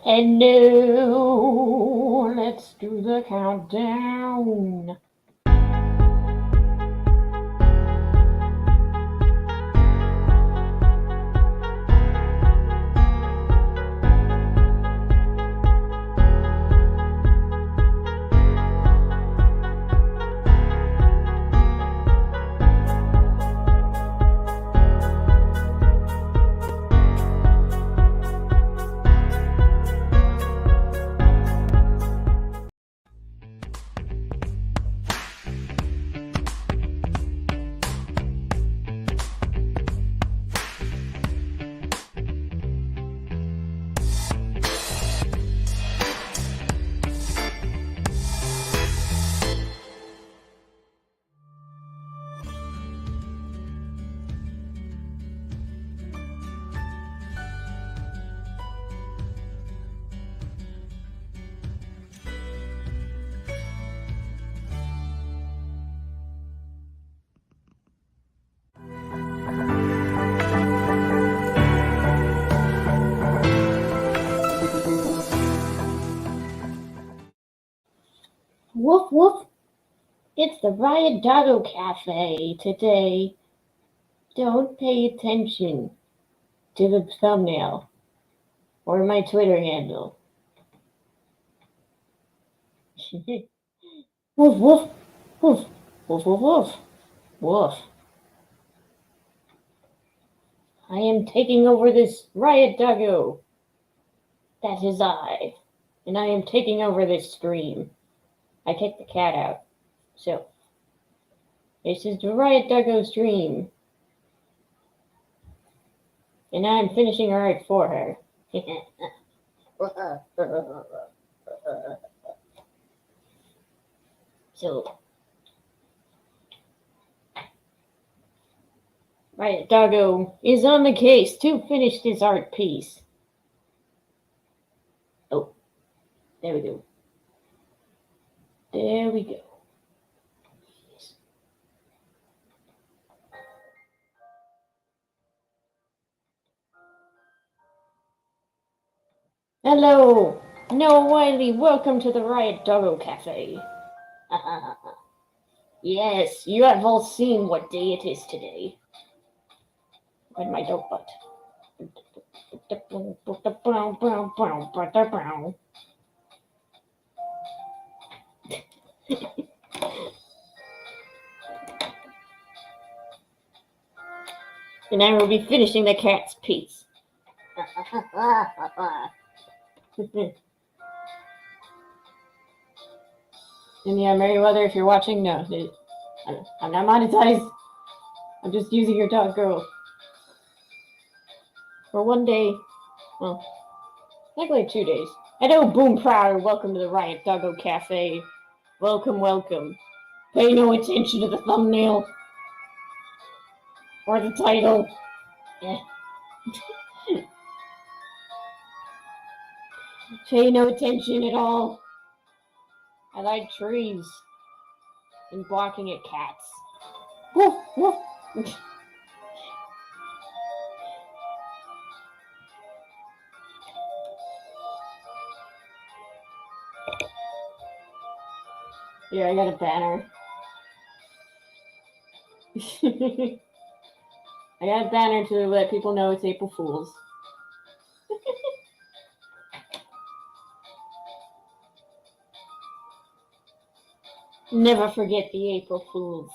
Hello, let's do the countdown. Woof woof. It's the Riot Kitty Cafe today. Don't pay attention to the thumbnail or my Twitter handle. Woof woof woof woof woof woof woof. I am taking over this Riot Doggo. That is I. And I am taking over this stream. I kicked the cat out. So, this is the Riot Doggo stream. And I'm finishing art for her. So, Riot Doggo is on the case to finish this art piece. Oh, there we go. There we go. Hello, Noah Wiley. Welcome to the Riot Doggo Cafe. Yes, you have all seen what day it is today. With my dog butt. And I will be finishing the cat's piece. And yeah, Meriwether, if you're watching, no, I'm not monetized. I'm just using your dog girl. For one day, well, technically 2 days. Hello, Boom Prowler. Welcome to the Riot Doggo Cafe. Welcome, welcome. Pay no attention to the thumbnail or the title. Pay no attention at all. I like trees and barking at cats. Woof, woof. Yeah, I got a banner. I got a banner to let people know it's April Fool's. Never forget the April Fools.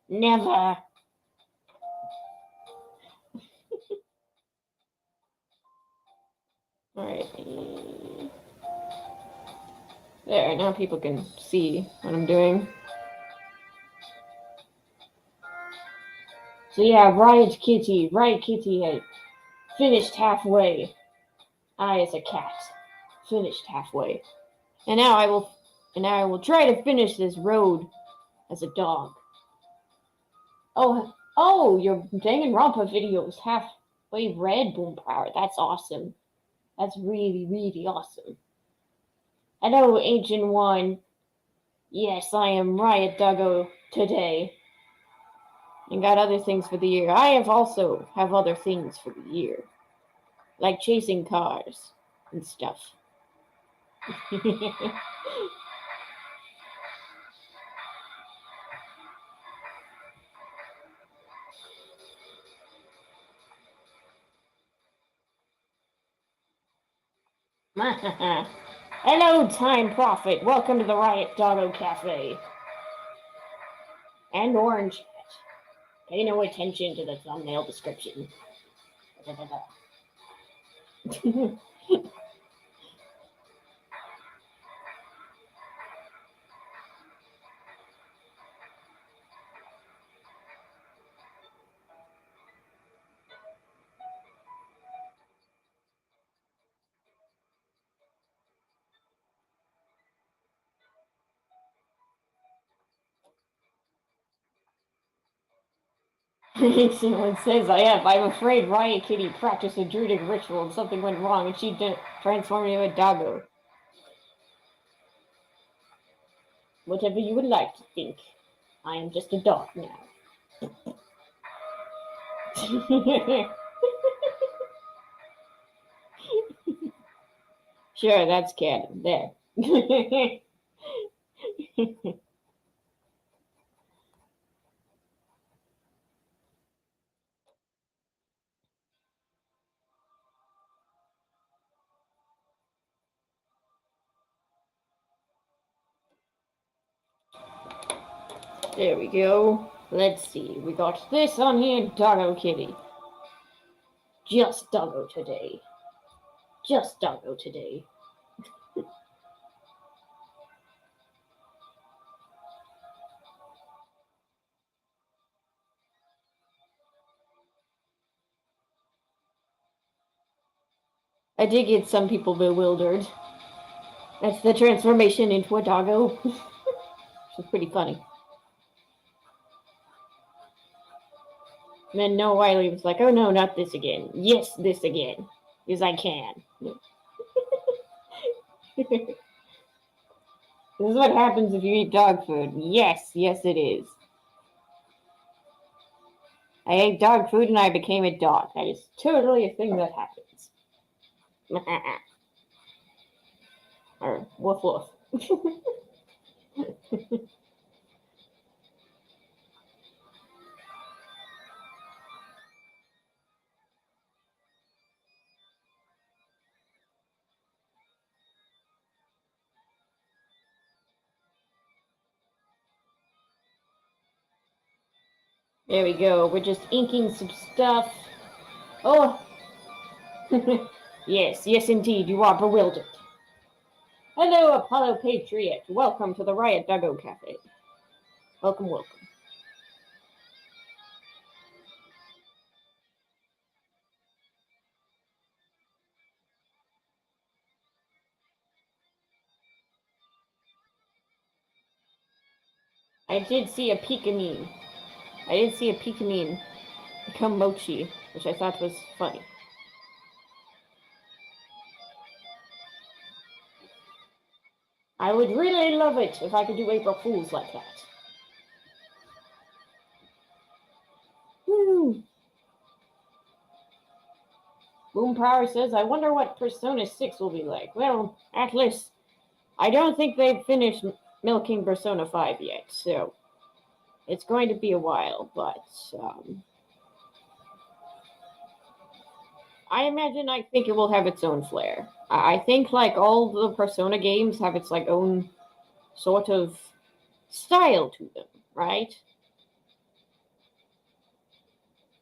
Never. Alright. There, now people can see what I'm doing. So yeah, Riot Kitty had finished halfway. I, as a cat, finished halfway. And now I will try to finish this road as a dog. Oh, your Danganronpa video is halfway read, Boom Power. That's awesome. That's really, really awesome. Hello, Ancient One. Yes, I am Riot Doggo today. And got other things for the year. I also have other things for the year. Like chasing cars. and stuff. Hello, Time Prophet. Welcome to the Riot Doggo Cafe. And Orange Hat. Pay no attention to the thumbnail description. Someone says, I'm afraid Riot Kitty practiced a druidic ritual and something went wrong and she transformed into a doggo. Whatever you would like to think. I am just a dog now. Sure, that's canon. There. There we go. Let's see. We got this on here. Doggo Kitty. Just Doggo today. Just Doggo today. I did get some people bewildered. That's the transformation into a doggo. Which is pretty funny. And then Noah Wiley was like, oh no, not this again. Yes, this again. Because I can. This is what happens if you eat dog food. Yes, yes it is. I ate dog food and I became a dog. That is totally a thing that happens. Or woof woof. There we go. We're just inking some stuff. Oh! Yes, yes indeed, you are bewildered. Hello, Apollo Patriot. Welcome to the Riot Doggo Cafe. Welcome, welcome. I did see a Pika-meme. I did see a Pika-meme become Mochi, which I thought was funny. I would really love it if I could do April Fools like that. Woo! Boom Power says, I wonder what Persona 6 will be like. Well, Atlas, I don't think they've finished milking Persona 5 yet, so it's going to be a while, but I think it will have its own flair. I think like all the Persona games have its like own sort of style to them, right?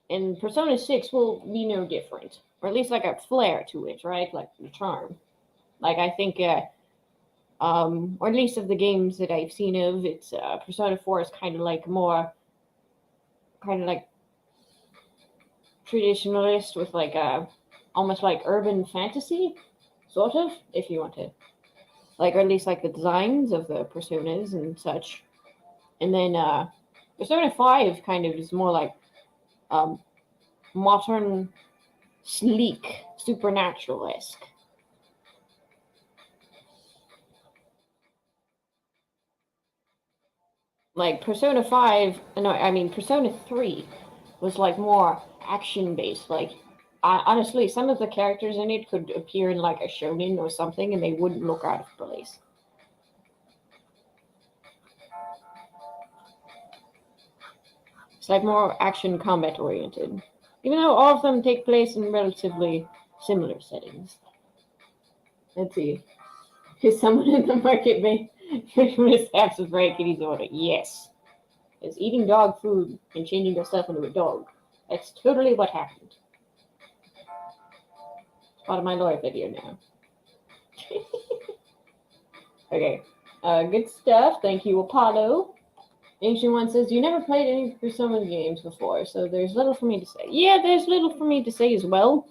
And Persona 6 will be no different. Or at least like a flair to it, right? Like the charm. Like I think or at least of the games that I've seen of, it's Persona 4 is kind of like more kind of like traditionalist with like almost like urban fantasy, sort of, if you want to, like, or at least like the designs of the personas and such. And then Persona 5 kind of is more like modern, sleek, supernatural-esque. Like Persona 5, no, I mean Persona 3 was like more action-based, like Honestly, some of the characters in it could appear in like a shonen or something, and they wouldn't look out of place. It's like more action combat oriented, even though all of them take place in relatively similar settings. Let's see. Is someone in the market mishaps of Riot Kitty's order? Yes. Is eating dog food and changing yourself into a dog. That's totally what happened. It's part of my lore video now. Okay. Good stuff. Thank you, Apollo. Ancient One says, you never played any Persona games before, so there's little for me to say. Yeah, there's little for me to say as well.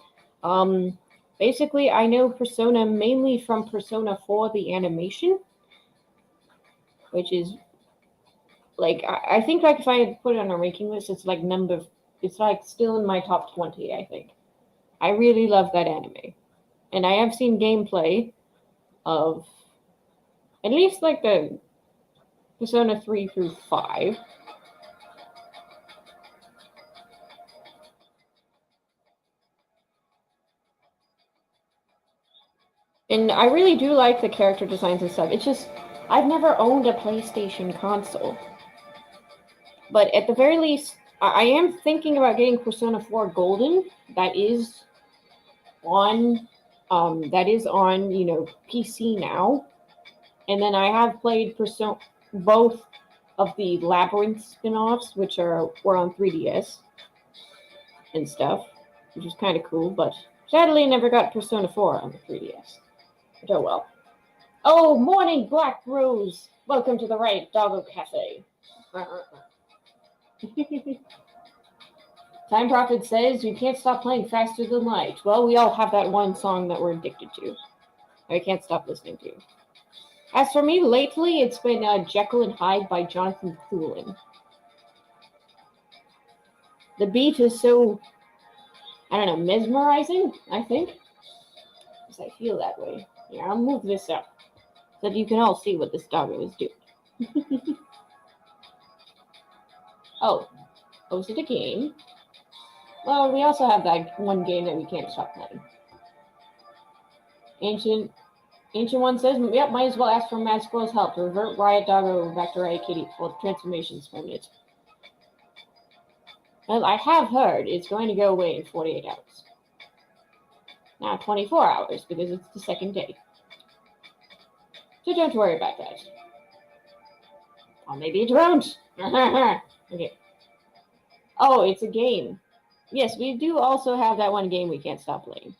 Basically, I know Persona mainly from Persona 4, the animation, which is, like, I think, like, if I had put it on a ranking list, it's, like, it's, like, still in my top 20, I think. I really love that anime. And I have seen gameplay of at least, like, the Persona 3 through 5. And I really do like the character designs and stuff. It's just, I've never owned a PlayStation console. But at the very least, I am thinking about getting Persona 4 Golden. That is on, PC now. And then I have played both of the Labyrinth spin-offs, which were on 3DS and stuff, which is kind of cool. But sadly, never got Persona 4 on the 3DS. But oh well. Oh, morning, Black Rose. Welcome to the Riot Doggo Cafe. Time Prophet says you can't stop playing Faster Than Light. Well, we all have that one song that we're addicted to. I can't stop listening to. As for me, lately, it's been Jekyll and Hyde by Jonathan Thulin. The beat is so, I don't know, mesmerizing, I think. Because I feel that way. Here, I'll move this up so that you can all see what this doggo is doing. Oh, is it a game? Well, we also have that one game that we can't stop playing. Ancient One says, yep, might as well ask for Mad Squirrel's help to revert Riot Doggo back to Riot Kitty for transformations permanent. Well, I have heard it's going to go away in 48 hours. Now 24 hours, because it's the second day. So don't worry about that. Or maybe it won't. Okay. Oh, it's a game. Yes, we do also have that one game we can't stop playing.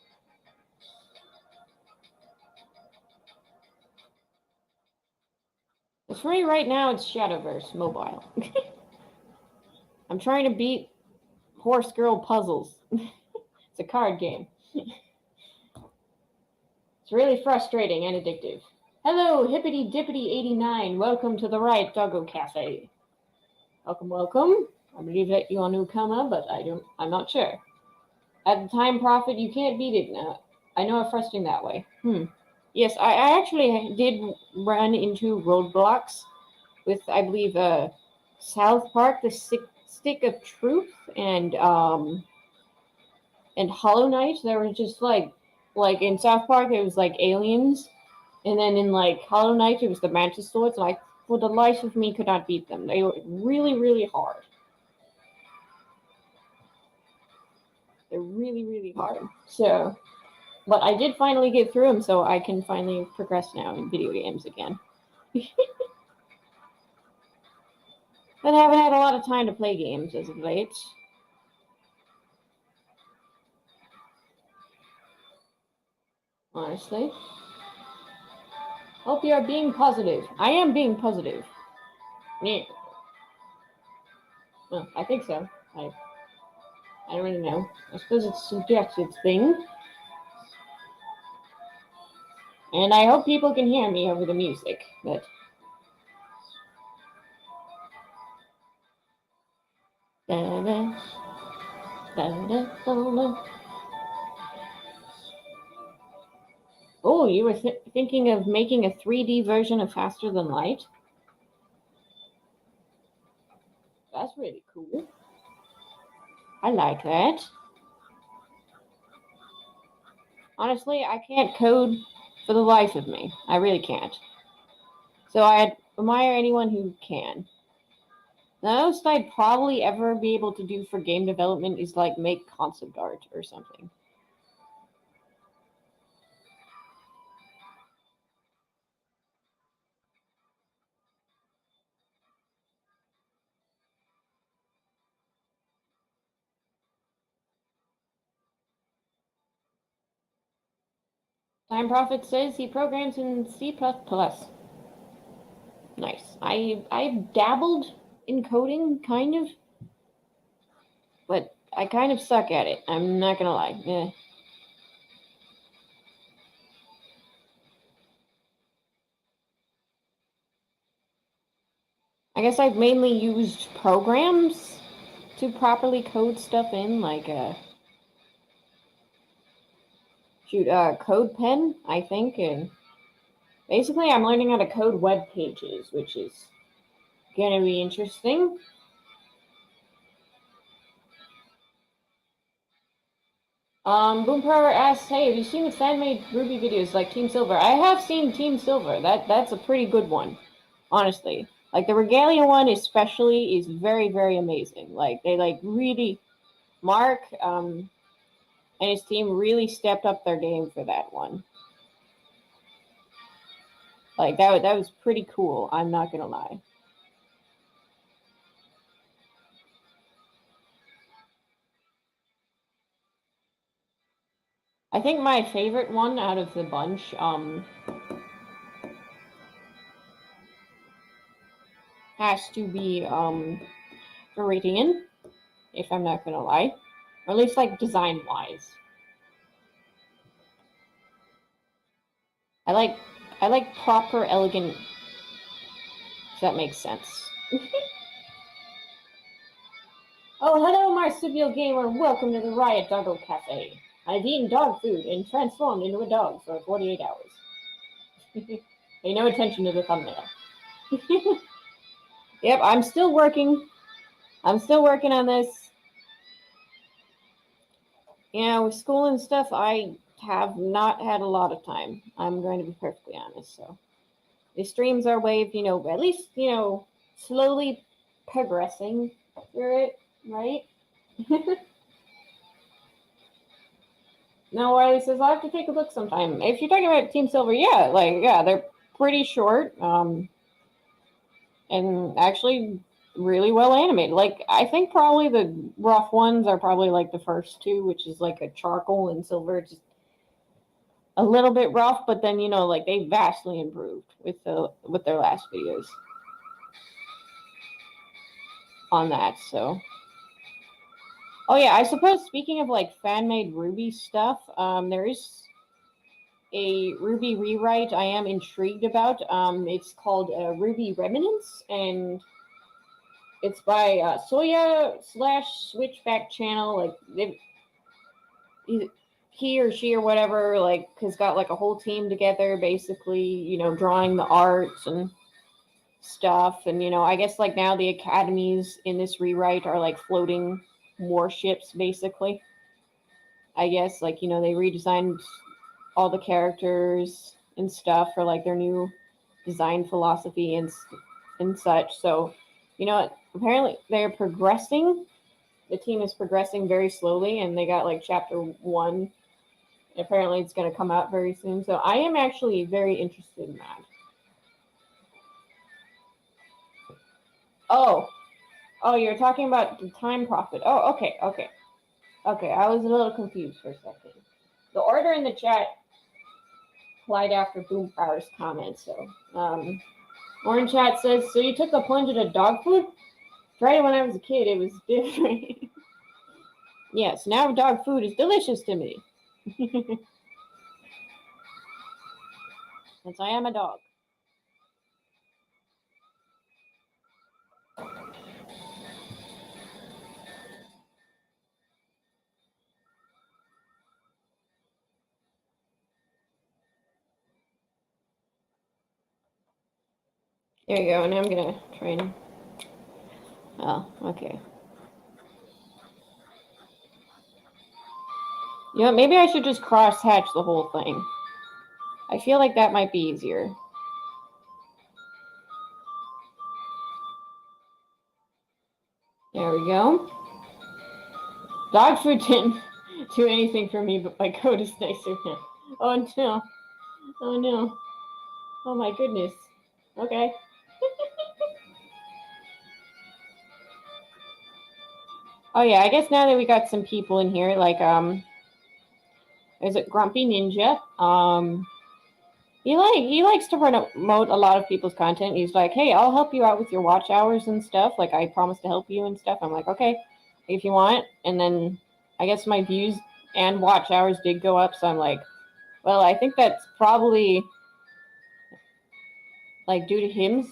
For me right now, it's Shadowverse Mobile. I'm trying to beat Horse Girl Puzzles. It's a card game. It's really frustrating and addictive. Hello, Hippity Dippity 89. Welcome to the Riot Doggo Cafe. Welcome. I believe that you're a newcomer, but I'm not sure. At the Time Prophet, you can't beat it now. I know it's frustrating that way. Yes, I actually did run into roadblocks with, I believe, South Park, the Stick of Truth, and Hollow Knight. There were just like in South Park, it was like aliens, and then in like Hollow Knight, it was the Mantis Swords. Like, for the life of me, could not beat them. They were really, really hard. They're really, really hard. So, but I did finally get through them, so I can finally progress now in video games again. But I haven't had a lot of time to play games as of late. Honestly. Hope you are being positive. I am being positive. Yeah. Well, I think so. I don't really know. I suppose it's a subjective thing. And I hope people can hear me over the music, but... Da-da. Da-da. Oh, you were thinking of making a 3D version of Faster Than Light? That's really cool. I like that. Honestly, I can't code for the life of me. I really can't. So I admire anyone who can. The most I'd probably ever be able to do for game development is like make concept art or something. Time Prophet says he programs in C++. Nice. I've dabbled in coding, kind of, but I kind of suck at it. I'm not gonna lie. I guess I've mainly used programs to properly code stuff in, like CodePen, I think, and basically I'm learning how to code web pages, which is gonna be interesting. Boompower asks, "Hey, have you seen the fan-made Ruby videos like Team Silver?" I have seen Team Silver. That's a pretty good one, honestly. Like the Regalia one, especially, is very, very amazing. Like they really Mark and his team really stepped up their game for that one. Like that was pretty cool. I'm not gonna lie. I think my favorite one out of the bunch has to be Viridian, if I'm not gonna lie, or at least like design wise. I like I like proper, elegant. If that makes sense. Oh, hello, marsupial gamer. Welcome to the Riot Doggo Cafe. I've eaten dog food and transformed into a dog for 48 hours. Pay no attention to the thumbnail. Yep, I'm still working. I'm still working on this. With school and stuff, I have not had a lot of time. I'm going to be perfectly honest. So the streams are wave, at least, slowly progressing through it, right? No, Wiley says I'll have to take a look sometime. If you're talking about Team Silver, yeah, they're pretty short, and actually really well animated. Like I think probably the rough ones are probably like the first two, which is like a charcoal and silver, just a little bit rough, but then like they vastly improved with their last videos on that. So, oh yeah, I suppose speaking of like fan made Ruby stuff, there is a Ruby rewrite I am intrigued about. It's called Ruby Remnants, and it's by Soya/Switchback Channel. Like he or she or whatever like has got like a whole team together, basically, drawing the arts and stuff. And I guess like now the academies in this rewrite are like floating warships, basically. I guess like they redesigned all the characters and stuff for like their new design philosophy and such. So, apparently they're progressing. The team is progressing very slowly, and they got like chapter 1. Apparently, it's going to come out very soon. So, I am actually very interested in that. Oh, you're talking about the Time Prophet. Oh, okay. I was a little confused for a second. The order in the chat applied after Boompower's comment. So, Orange Chat says, "So you took a plunge into dog food?" Tried it when I was a kid. It was different. Yes, now dog food is delicious to me. Since I am a dog. There you go. And I'm going to try and... Oh, okay. You know, maybe I should just cross-hatch the whole thing. I feel like that might be easier. There we go. Dog food didn't do anything for me, but my coat is nicer now. Oh no. Oh no. Oh my goodness. Okay. Oh yeah, I guess now that we got some people in here, like there's a Grumpy Ninja. He likes to promote a lot of people's content. He's like, hey, I'll help you out with your watch hours and stuff. Like I promise to help you and stuff. I'm like, okay, if you want. And then I guess my views and watch hours did go up, so I'm like, well, I think that's probably like due to him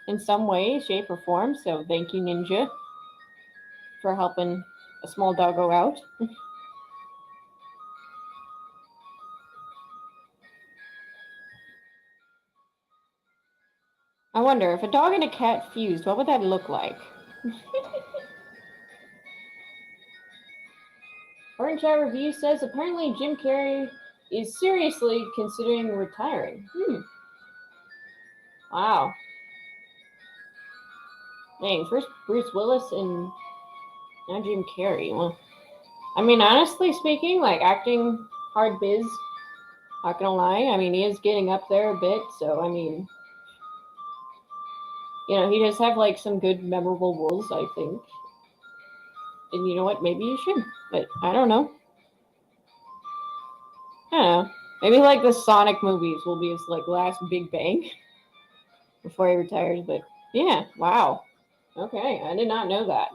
in some way, shape, or form. So thank you, Ninja, for helping a small doggo out. I wonder if a dog and a cat fused, what would that look like? Orange Eye Review says apparently Jim Carrey is seriously considering retiring. Wow. Dang, first Bruce Willis and now Jim Carrey. Well, I mean, honestly speaking, like acting hard biz, not gonna lie. I mean, he is getting up there a bit, so I mean, you know, he does have like some good memorable roles, I think. And you know what? Maybe you should, but I don't know. I don't know. Maybe like the Sonic movies will be his like last big bang before he retires. But yeah, wow. Okay, I did not know that.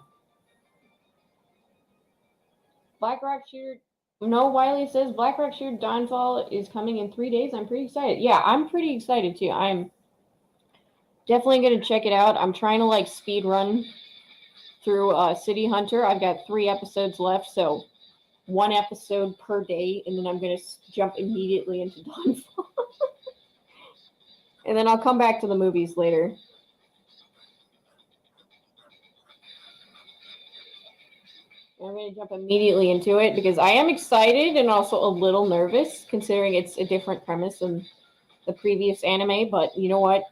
Black Rock Shooter. No, Wiley says Black Rock Shooter Dawnfall is coming in 3 days. I'm pretty excited. Yeah, I'm pretty excited too. I'm definitely gonna check it out. I'm trying to like speed run through City Hunter. I've got 3 episodes left, so 1 episode per day, and then I'm gonna jump immediately into Dawnfall. And then I'll come back to the movies later. I'm going to jump immediately into it because I am excited and also a little nervous considering it's a different premise than the previous anime. But you know what?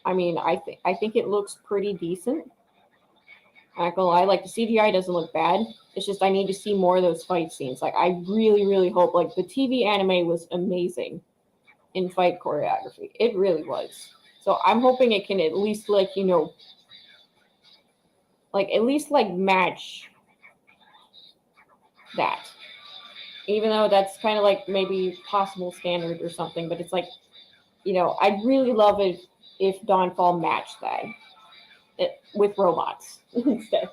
I mean, I think it looks pretty decent. I'm not gonna lie, like the CGI doesn't look bad. It's just I need to see more of those fight scenes. Like I really, really hope. Like the TV anime was amazing in fight choreography. It really was. So I'm hoping it can at least like at least like match that. Even though that's kind of like maybe possible standard or something, but it's like, I'd really love it if Dawnfall matched that with robots instead.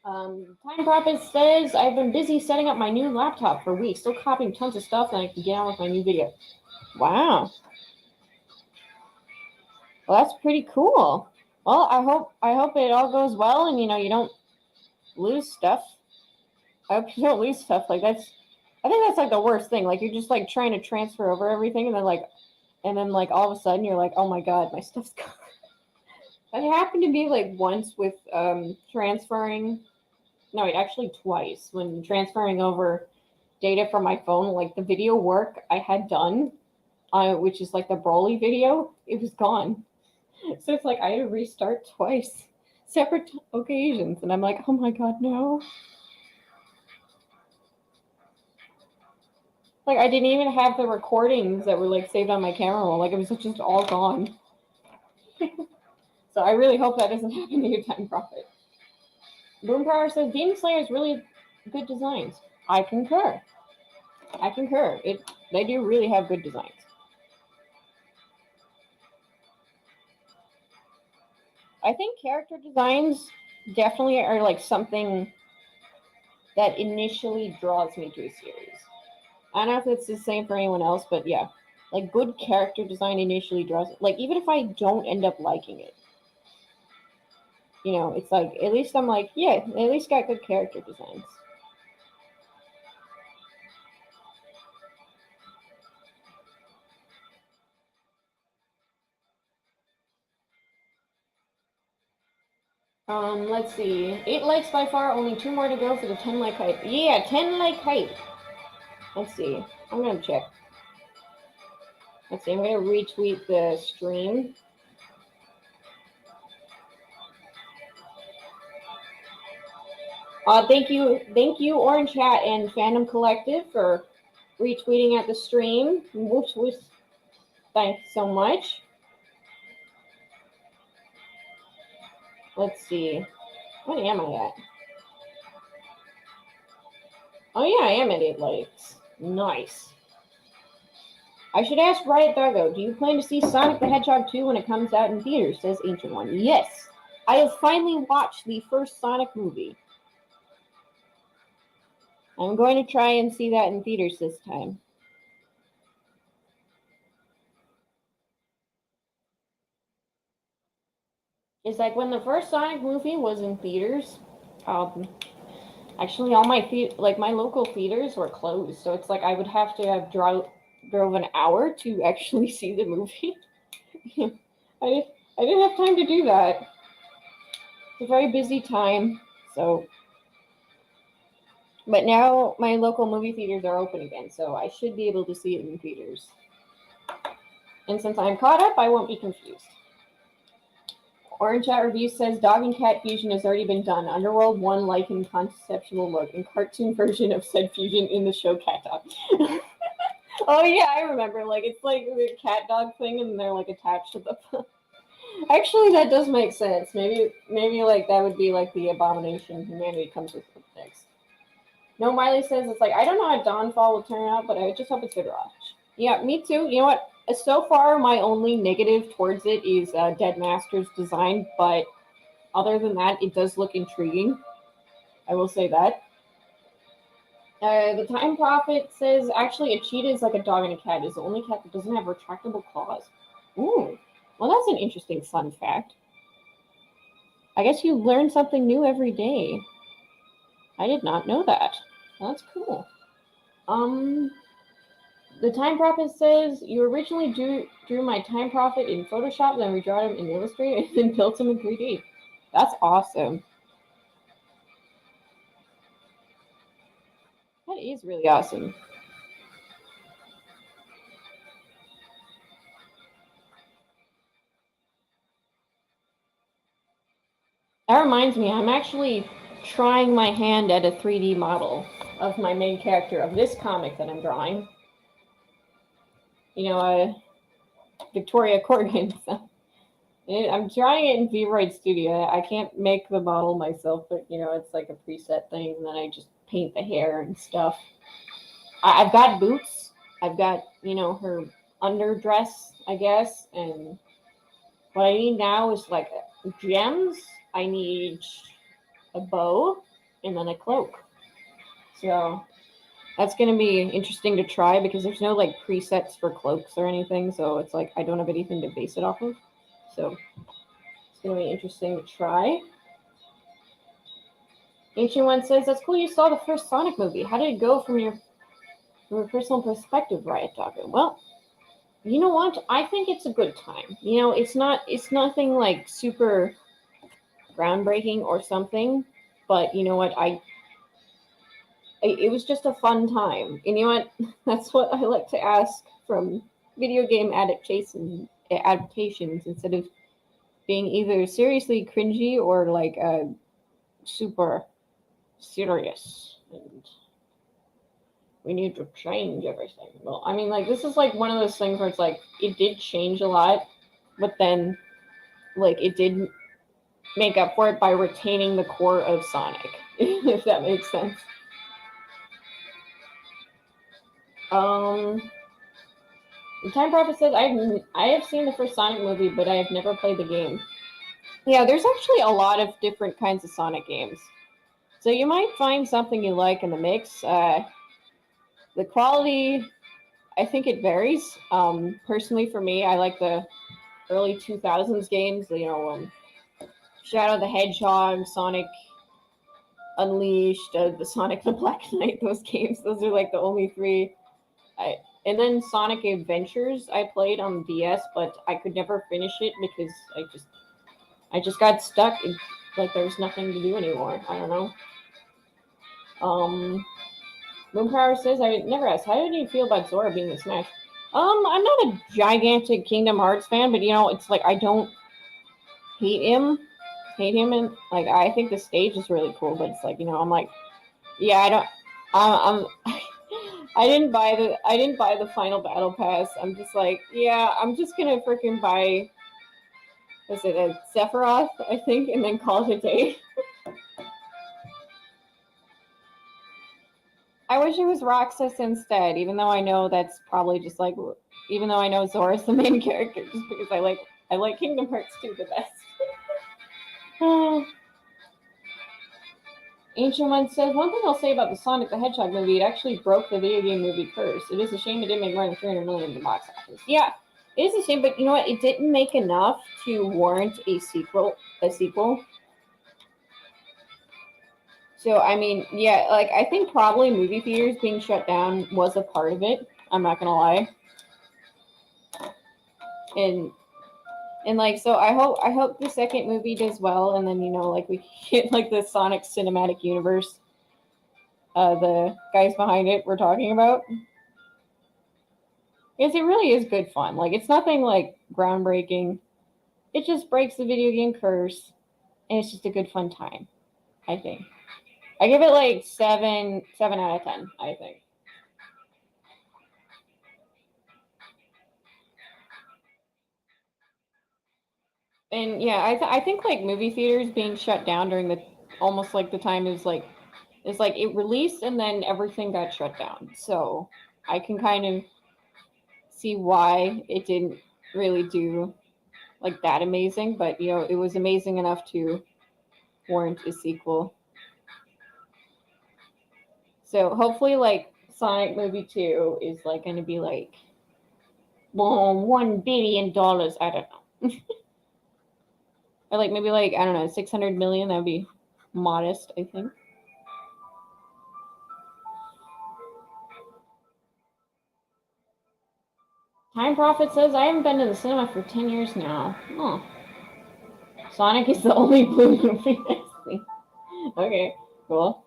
Time Prophet says, I've been busy setting up my new laptop for weeks, still copying tons of stuff, and I can get on with my new video. Wow. Well, that's pretty cool. Well, I hope it all goes well, and you don't lose stuff. I hope you don't lose stuff. I think that's like the worst thing. Like you're just like trying to transfer over everything, and then like all of a sudden you're like, oh my god, my stuff's gone. That happened to me like once with transferring. No, wait, actually twice when transferring over data from my phone. Like the video work I had done, which is like the Broly video, it was gone. So it's like I had to restart twice, separate occasions, and I'm like, oh my god, no. Like I didn't even have the recordings that were like saved on my camera roll. Like it was just all gone. So I really hope that doesn't happen to you, Time Prophet. Boompower says Demon Slayer is really good designs. I concur. They do really have good designs. I think character designs definitely are like something that initially draws me to a series. I don't know if it's the same for anyone else, but yeah, like good character design initially draws. Like even if I don't end up liking it, it's like at least I'm like, yeah, at least got good character designs. Let's see. 8 likes by far, only 2 more to go for the 10 like hype. Yeah, 10 like hype. Let's see. I'm gonna check. Let's see, I'm gonna retweet the stream. Thank you, Orange Hat and Phantom Collective for retweeting at the stream. Whoops, whoops. Thanks so much. Let's see. What am I at? Oh yeah, I am at 8 likes. Nice. I should ask Riot Doggo, do you plan to see Sonic the Hedgehog 2 when it comes out in theaters, says Ancient One. Yes. I have finally watched the first Sonic movie. I'm going to try and see that in theaters this time. It's like when the first Sonic movie was in theaters, actually all my my local theaters were closed, so it's like I would have to have drove an hour to actually see the movie. I didn't have time to do that. It's a very busy time, so. But now my local movie theaters are open again, so I should be able to see it in theaters. And since I'm caught up, I won't be confused. Orange Chat Review says dog and cat fusion has already been done. Underworld 1 likened conceptual look and cartoon version of said fusion in the show Cat Dog. Oh yeah, I remember. Like it's like the cat dog thing, and they're like attached to the. Actually, that does make sense. Maybe like that would be like the abomination humanity comes with next. No, Miley says it's like I don't know how Dawnfall will turn out, but I just hope it's good to watch. Yeah, me too. You know what? So far, my only negative towards it is Dead Master's design, but other than that, it does look intriguing. I will say that. The Time Prophet says actually a cheetah is like a dog and a cat. It's the only cat that doesn't have retractable claws. Ooh, well, that's an interesting fun fact. I guess you learn something new every day. I did not know that. That's cool. The Time Prophet says, you originally drew my Time Prophet in Photoshop, then redraw him in Illustrator, and then built him in 3D. That's awesome. That is really awesome. That reminds me, I'm actually trying my hand at a 3D model of my main character of this comic that I'm drawing. You know, Victoria Corrigan. I'm trying it in Vroid Studio. I can't make the model myself, but you know, it's like a preset thing, and then I just paint the hair and stuff. I've got boots. I've got, you know, her underdress, I guess, and what I need now is like gems. I need a bow and then a cloak. So that's going to be interesting to try because there's no like presets for cloaks or anything. So it's like I don't have anything to base it off of. So it's going to be interesting to try. Ancient One says, that's cool you saw the first Sonic movie. How did it go from your personal perspective, Riot Doggo? Well, you know what? I think it's a good time. You know, it's nothing like super groundbreaking or something, but you know what? It was just a fun time. And you know what? That's what I like to ask from video game adaptations instead of being either seriously cringy or like super serious. And we need to change everything. Well, I mean, like, this is like one of those things where it's like, it did change a lot, but then, like, it did make up for it by retaining the core of Sonic, if that makes sense. The Time Prophet says, I have seen the first Sonic movie, but I have never played the game. Yeah, there's actually a lot of different kinds of Sonic games. So you might find something you like in the mix. The quality, I think it varies. Personally, for me, I like the early 2000s games, you know, Shadow the Hedgehog, Sonic Unleashed, the Sonic the Black Knight, those games. Those are like the only three. And then Sonic Adventures I played on DS, but I could never finish it because I just got stuck. like there's nothing to do anymore. I don't know. Moonpower says, I never asked, how did you feel about Zora being in Smash? I'm not a gigantic Kingdom Hearts fan, but it's like I don't hate him. And like I think the stage is really cool, but it's like, I'm like, yeah, I don't I'm I didn't buy the final battle pass. I'm just like, yeah, I'm just gonna freaking buy was it a Sephiroth, I think, and then call it a day. I wish it was Roxas instead, even though I know that's probably just like, even though I know Zora's the main character, just because I like Kingdom Hearts 2 the best. Ancient One says, one thing I'll say about the Sonic the Hedgehog movie, it actually broke the video game movie curse. It is a shame it didn't make more than $300 million in the box office. Yeah, it is a shame, but you know what? It didn't make enough to warrant a sequel. So, I mean, yeah, like, I think probably movie theaters being shut down was a part of it. I'm not gonna lie. And like, so I hope the second movie does well, and then like we get like the Sonic cinematic universe. The guys behind it we're talking about. Yes, it really is good fun. Like, it's nothing like groundbreaking. It just breaks the video game curse, and it's just a good fun time. I think. I give it like 7 out of 10. I think. And yeah, I think like movie theaters being shut down during the almost like the time is like it released and then everything got shut down. So I can kind of see why it didn't really do like that amazing, but it was amazing enough to warrant a sequel. So hopefully like Sonic movie 2 is like going to be like, well, $1 billion. I don't know. Or like maybe like, I don't know, 600 million. That would be modest, I think. Time Prophet says, I haven't been to the cinema for 10 years now. Oh. Sonic is the only blue movie I've seen. Okay, cool.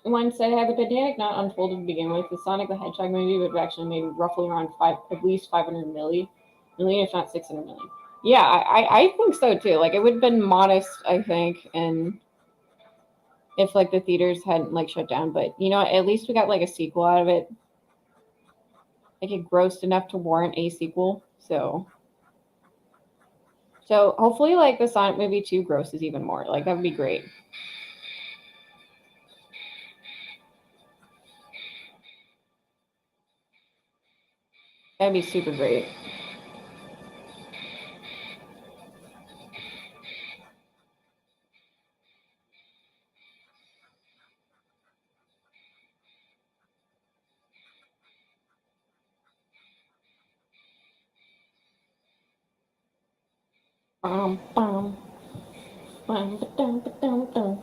One said, had the pandemic not unfolded to begin with, the Sonic the Hedgehog movie would have actually made roughly around at least 500 million, if not 600 million. Yeah, I think so too. Like, it would have been modest, I think, and if like the theaters hadn't like shut down. But at least we got like a sequel out of it. Like, it grossed enough to warrant a sequel. So hopefully like the Sonic movie 2 grosses even more. Like, that would be great. That'd be super great. Bum, bum. Bum, ba-dum, ba-dum, ba-dum.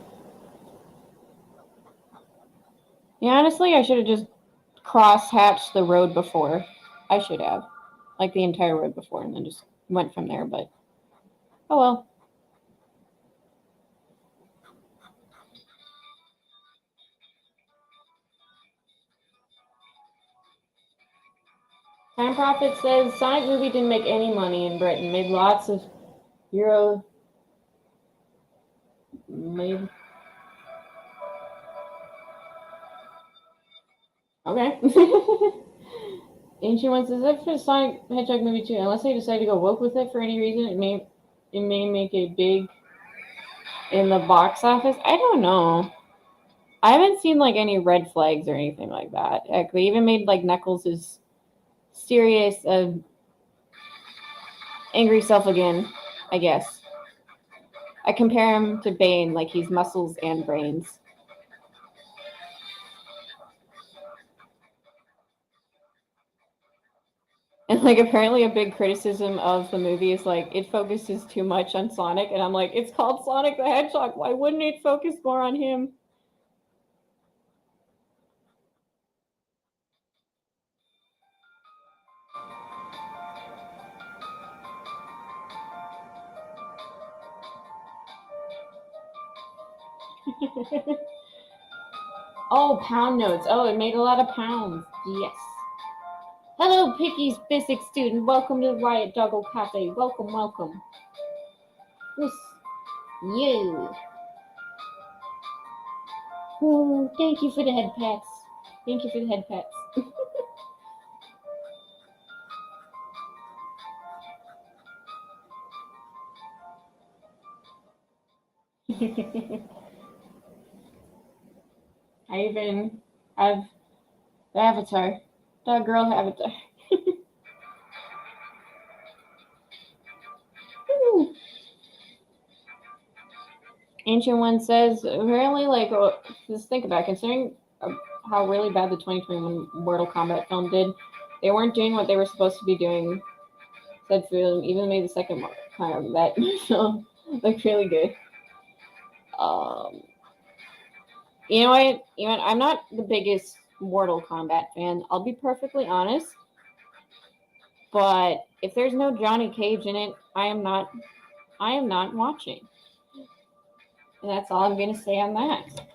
Yeah, honestly, I should have just cross-hatched the road before. I should have. Like, the entire road before, and then just went from there, but oh well. Time Prophet says, Sonic movie didn't make any money in Britain. Made lots of euro... Made... Okay. Ancient One says, if for Sonic Hedgehog movie 2, unless they decide to go woke with it for any reason, it may make a big in the box office. I don't know. I haven't seen like any red flags or anything like that. Heck, they even made like Knuckles' serious angry self again, I guess. I compare him to Bane, like he's muscles and brains. And like apparently a big criticism of the movie is like it focuses too much on Sonic, and I'm like, it's called Sonic the Hedgehog. Why wouldn't it focus more on him? Oh, pound notes. Oh, it made a lot of pounds. Yes. Hello, Picky's physics student. Welcome to Riot Kitty Cafe. Welcome, welcome. Yes. You. Oh, thank you for the head pats. Thank you for the head pats. I even have the avatar. The girl avatar. Ancient One says, apparently, like, just think about it, considering how really bad the 2021 Mortal Kombat film did, they weren't doing what they were supposed to be doing. Said film even made the second Mortal Kombat film look really good. You know what? I'm not the biggest Mortal Kombat fan. I'll be perfectly honest. But if there's no Johnny Cage in it, I am not watching. And that's all I'm gonna say on that.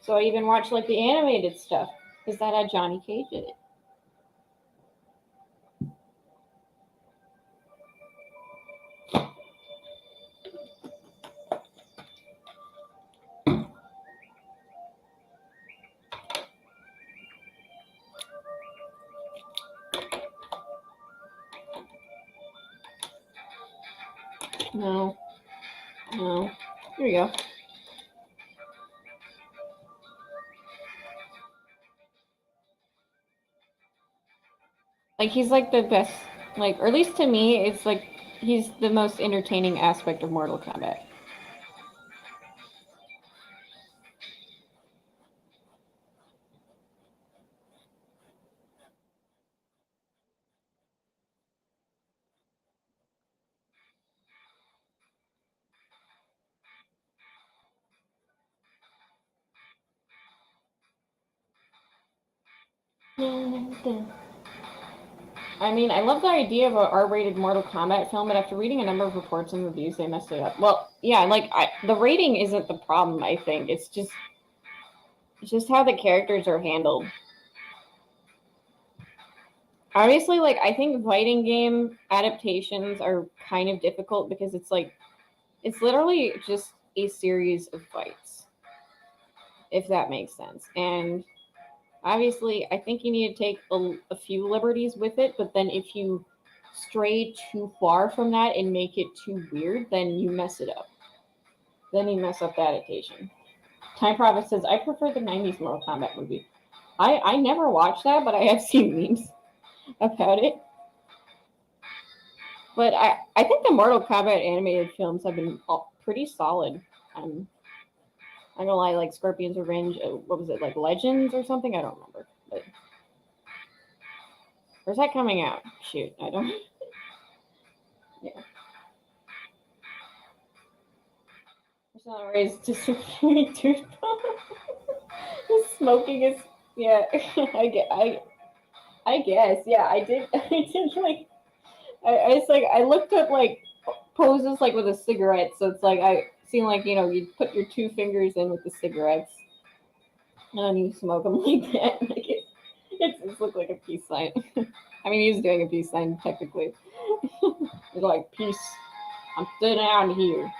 So I even watched like the animated stuff because that had Johnny Cage in it. No. Here we go. Like he's like the best, like, or at least to me, it's like he's the most entertaining aspect of Mortal Kombat. I mean, I love the idea of an R-rated Mortal Kombat film, but after reading a number of reports and reviews, they messed it up. Well, yeah, like the rating isn't the problem. I think it's just how the characters are handled. Obviously, like I think fighting game adaptations are kind of difficult because it's like it's literally just a series of fights, if that makes sense. And obviously, I think you need to take a few liberties with it, but then if you stray too far from that and make it too weird, then you mess it up. Then you mess up the adaptation. Time Prophet says, I prefer the 90s Mortal Kombat movie. I never watched that, but I have seen memes about it. But I think the Mortal Kombat animated films have been pretty solid. I'm not gonna lie, like Scorpion's Revenge, what was it, like Legends or something? I don't remember. But where's that coming out? Shoot, I don't. Yeah. Personal just He's smoking his. Yeah, I guess. Yeah, I did. I did like. It's like I looked at like poses like with a cigarette, so it's like I seen like you put your two fingers in with the cigarettes, and then you smoke them like that. Like it just looked like a peace sign. I mean, he was doing a peace sign technically. It's like peace. I'm sitting out here.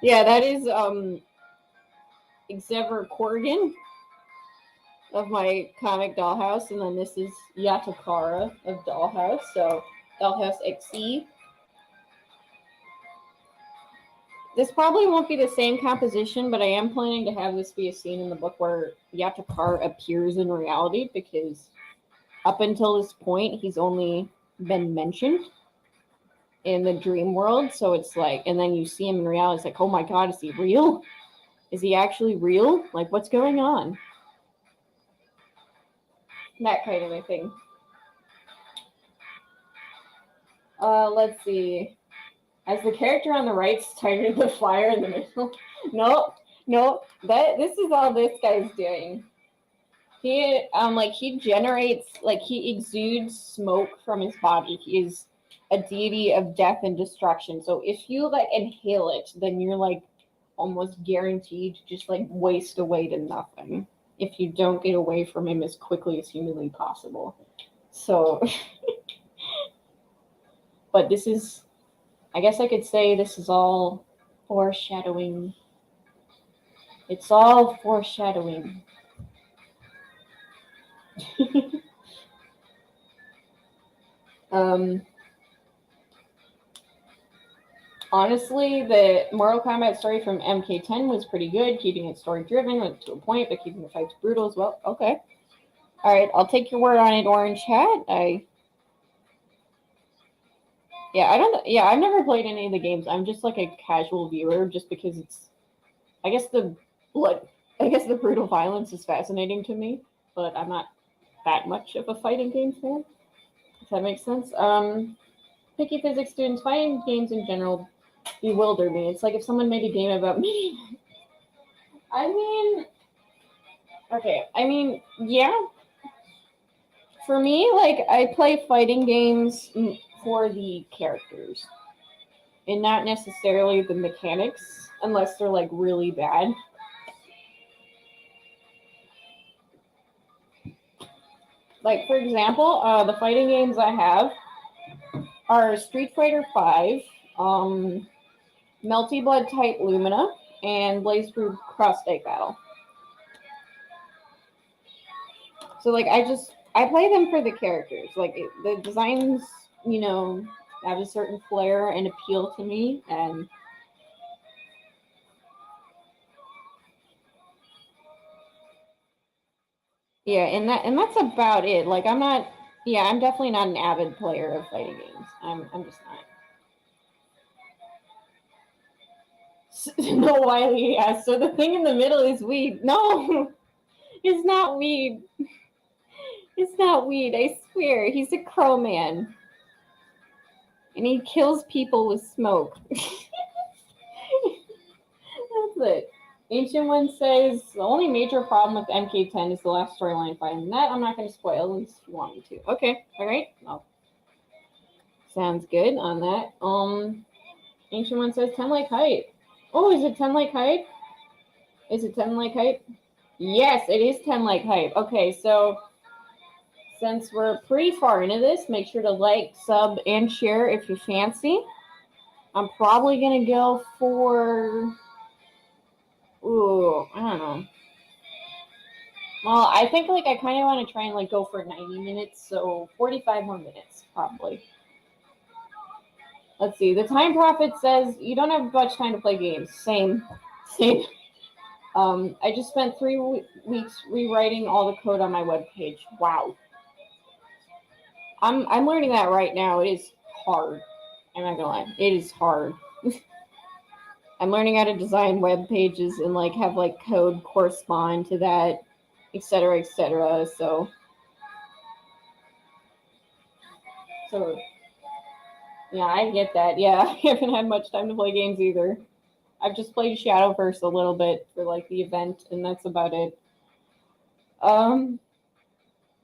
Yeah, that is Xever Corrigan of my comic Dollhouse, and then this is Yatakara of Dollhouse, so Dollhouse XE. This probably won't be the same composition, but I am planning to have this be a scene in the book where Yatakara appears in reality, because up until this point, he's only been mentioned in the dream world, so it's like, and then you see him in reality, it's like, oh my god, is he real? Is he actually real? Like, what's going on? That kind of a thing. Let's see. As the character on the right started the fire in the middle. Nope. This is all this guy's doing. He generates, like, he exudes smoke from his body. He is a deity of death and destruction. So if you like inhale it, then you're like almost guaranteed to just like waste away to nothing if you don't get away from him as quickly as humanly possible. So, but this is, I guess I could say this is all foreshadowing. It's all foreshadowing. Honestly, the Mortal Kombat story from MK10 was pretty good, keeping it story driven to a point, but keeping the fights brutal as well. Okay. All right, I'll take your word on it, Orange Hat. I've never played any of the games. I'm just like a casual viewer, just because it's, I guess the brutal violence is fascinating to me, but I'm not that much of a fighting game fan. If that makes sense. Picky physics students, fighting games in general bewilder me. It's like if someone made a game about me. Yeah. For me, like, I play fighting games for the characters and not necessarily the mechanics, unless they're like really bad. Like, for example, the fighting games I have are Street Fighter V, Melty Blood Type Lumina, and Blaze Blue Cross Stake Battle. So, like, I play them for the characters. Like, the designs, have a certain flair and appeal to me, and yeah, and that's about it. Like, I'm definitely not an avid player of fighting games. I'm just not. No, Wiley, yeah. So the thing in the middle is weed. No, it's not weed. It's not weed, I swear. He's a crow man. And he kills people with smoke. That's it. Ancient One says, the only major problem with MK10 is the last storyline fight. And that I'm not going to spoil unless you want me to. Okay, alright. Well, sounds good on that. Ancient One says 10 like height. Oh, is it 10 like height? Is it 10 like height? Yes, it is 10 like height. Okay, so since we're pretty far into this, make sure to like, sub, and share if you fancy. I'm probably going to go for... Ooh, I don't know. Well, I think like I kind of want to try and like go for 90 minutes, so 45 more minutes, probably. Let's see. The Time Prophet says, you don't have much time to play games. Same. I just spent 3 weeks rewriting all the code on my webpage. Wow. I'm learning that right now. It is hard. I'm not gonna lie. It is hard. I'm learning how to design web pages and like have like code correspond to that, etc., etc. So yeah, I get that. Yeah, I haven't had much time to play games either. I've just played Shadowverse a little bit for like the event, and that's about it.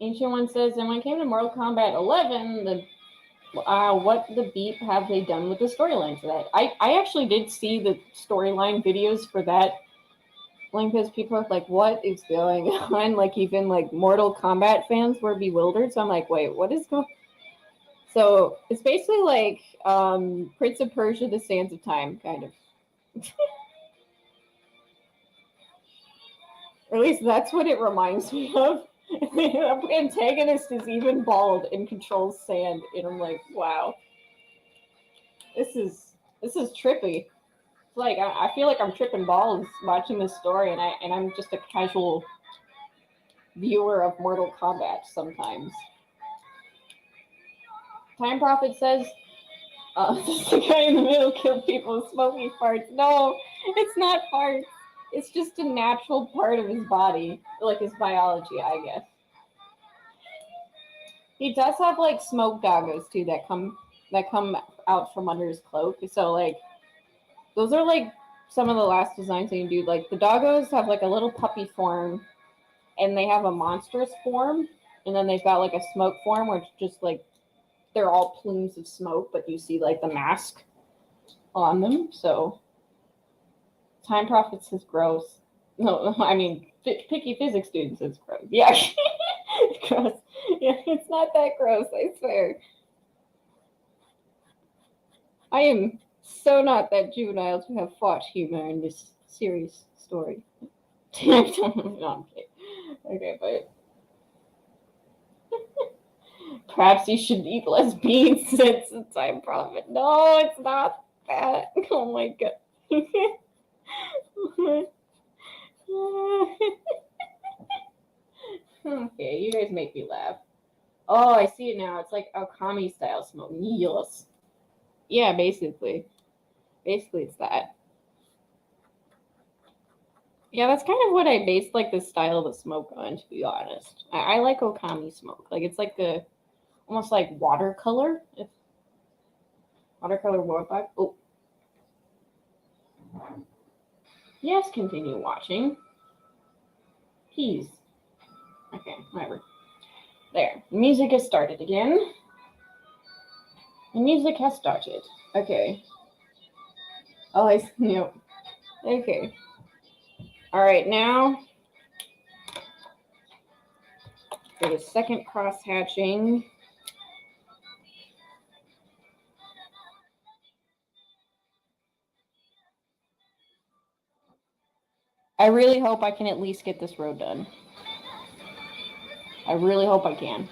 Ancient One says, and when it came to Mortal Kombat 11, what the beep have they done with the storyline for that? I actually did see the storyline videos for that, like, because people are like, what is going on? Like, even like Mortal Kombat fans were bewildered. So I'm like, wait, what is going? So it's basically like Prince of Persia: The Sands of Time, kind of. Or at least that's what it reminds me of. The antagonist is even bald and controls sand, and I'm like, wow, this is trippy. It's like I feel like I'm tripping balls watching this story, and I'm just a casual viewer of Mortal Kombat sometimes. Time Prophet says, the guy in the middle killed people with smoky farts. No, it's not farts. It's just a natural part of his body, like his biology, I guess. He does have like smoke goggles too that come out from under his cloak. So like those are like some of the last designs they can do. Like the doggos have like a little puppy form, and they have a monstrous form, and then they've got like a smoke form, which just like they're all plumes of smoke, but you see like the mask on them. So Time Prophet says gross. No, I mean picky physics student says gross. Yeah, gross. Yeah, it's not that gross, I swear. I am so not that juvenile to have fought humor in this serious story. No, I'm kidding. Okay, but perhaps you should eat less beans since the Time Prophet. No, it's not that. Oh my god. Okay, you guys make me laugh. Oh, I see it now. It's like Okami style smoke. Yes. Yeah, basically. Basically, it's that. Yeah, that's kind of what I based like the style of the smoke on, to be honest. I like Okami smoke. Like it's like the almost like watercolor. If watercolor warlock. Oh. Yes, continue watching. Please. Okay, whatever. There. The music has started again. The music has started. Okay. Oh, I see. Yep. Okay. All right, now for the second cross hatching. I really hope I can at least get this row done. I really hope I can.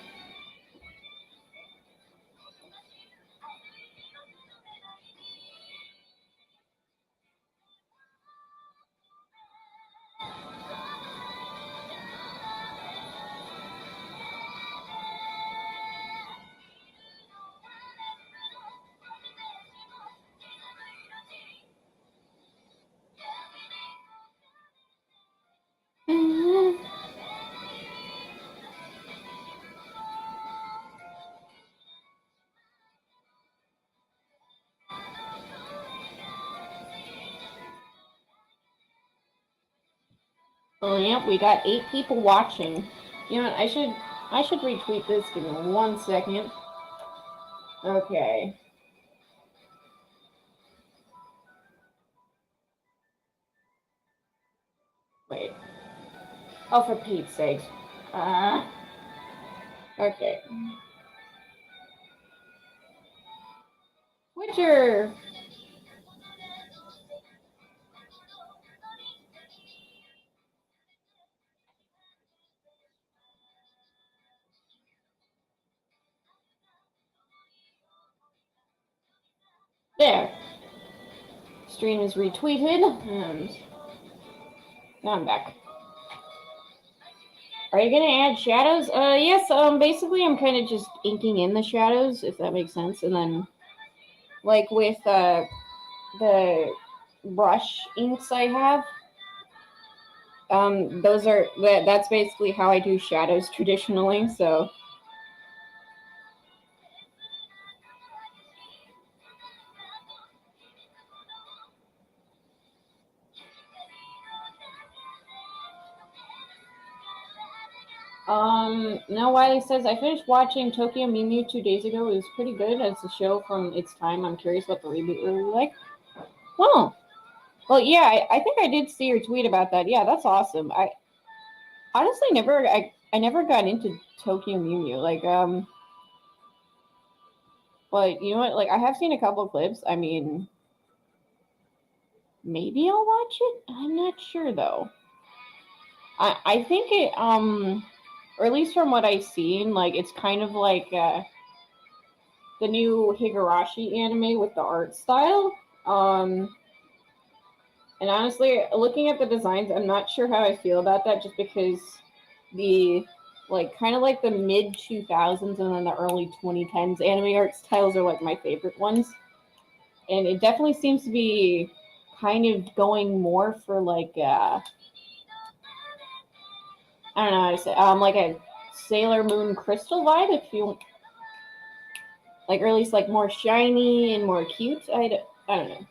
Oh, yep, we got 8 people watching. You know what, I should retweet this. Give me 1 second. Okay. Wait. Oh, for Pete's sakes. Okay. Witcher! There. Stream is retweeted, and now I'm back. Are you gonna add shadows? Yes, basically I'm kind of just inking in the shadows, if that makes sense, and then, like with, the brush inks I have, that's basically how I do shadows traditionally, so. No, Wiley says, I finished watching Tokyo Mew Mew 2 days ago. It was pretty good as a show from its time. I'm curious what the reboot will be like. Well, yeah, I think I did see your tweet about that. Yeah, that's awesome. I honestly I never got into Tokyo Mew Mew. Like, but you know what? Like, I have seen a couple of clips. I mean, maybe I'll watch it. I'm not sure though. I think it, or at least from what I've seen, like it's kind of like the new Higurashi anime with the art style. And honestly, looking at the designs, I'm not sure how I feel about that, just because the like kind of like the mid 2000s and then the early 2010s anime art styles are like my favorite ones, and it definitely seems to be kind of going more for like I don't know how to say like a Sailor Moon Crystal vibe, if you like, or at least like more shiny and more cute. I don't know,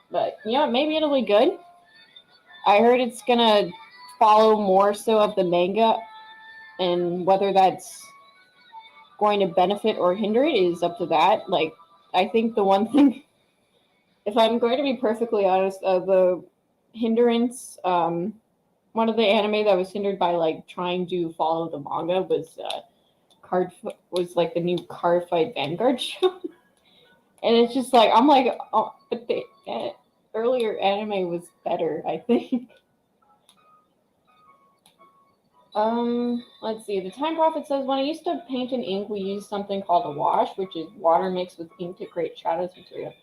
but yeah, maybe it'll be good. I heard it's gonna follow more so of the manga, and whether that's going to benefit or hinder it is up to that. Like, I think the one thing, if I'm going to be perfectly honest, the hindrance, one of the anime that was hindered by like trying to follow the manga was like the new Card Fight Vanguard show. And it's just like, I'm like, oh, but the earlier anime was better, I think. Let's see. The Time Prophet says, when I used to paint in ink, we used something called a wash, which is water mixed with ink to create shadows material.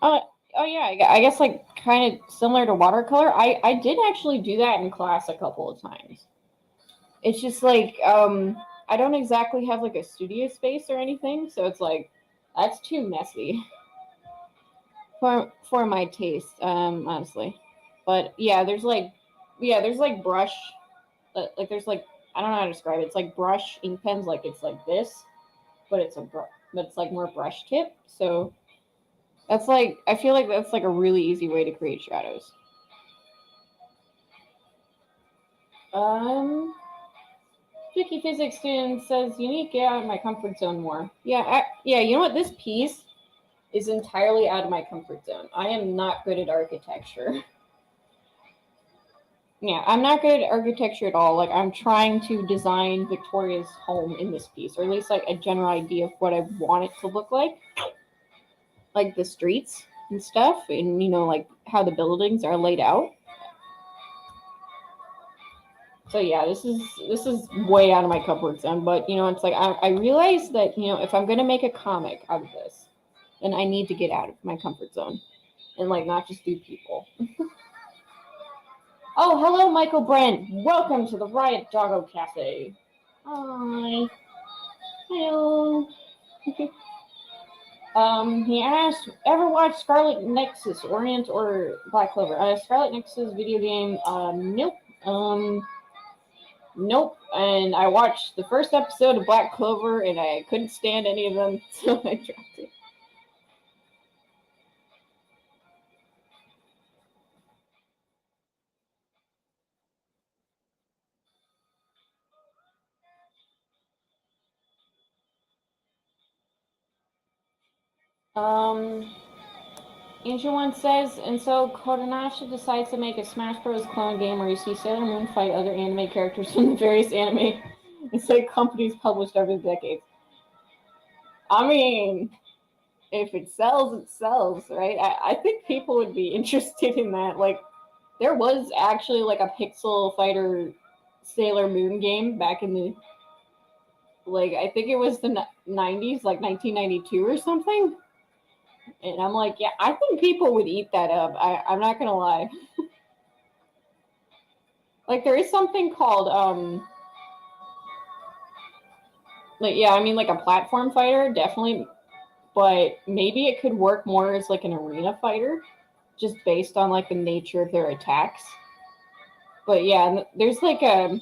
Oh yeah, I guess like kind of similar to watercolor. I did actually do that in class a couple of times. It's just like I don't exactly have like a studio space or anything, so it's like that's too messy for my taste, honestly. But yeah, there's like brush, like there's like I don't know how to describe it. It's like brush ink pens, like it's like this, but it's like more brush tip. So that's like I feel like that's like a really easy way to create shadows. Tricky physics student says, you need to get out of my comfort zone more. Yeah, you know what? This piece is entirely out of my comfort zone. I am not good at architecture. Yeah, I'm not good at architecture at all. Like, I'm trying to design Victoria's home in this piece, or at least, like, a general idea of what I want it to look like. Like, the streets and stuff, and, you know, like, how the buildings are laid out. So yeah, this is way out of my comfort zone. But you know, it's like I realize that you know if I'm gonna make a comic out of this, then I need to get out of my comfort zone, and like not just do people. Oh, hello, Michael Brent. Welcome to the Riot Doggo Cafe. Hi. Hello. He asked, ever watch Scarlet Nexus, Orient or Black Clover? Scarlet Nexus video game. Nope. Nope. And I watched the first episode of Black Clover and I couldn't stand any of them, so I dropped it. Ancient One says, and so Kodansha decides to make a Smash Bros. Clone game where you see Sailor Moon fight other anime characters from the various anime and say companies published over the decades. I mean, if it sells, right? I think people would be interested in that. Like, there was actually like a Pixel Fighter Sailor Moon game back in the, like, I think it was the 90s, like 1992 or something. And I'm like, yeah, I think people would eat that up. I'm not going to lie. Like, there is something called, like, yeah, I mean, like a platform fighter, definitely. But maybe it could work more as like an arena fighter, just based on like the nature of their attacks. But yeah, there's like I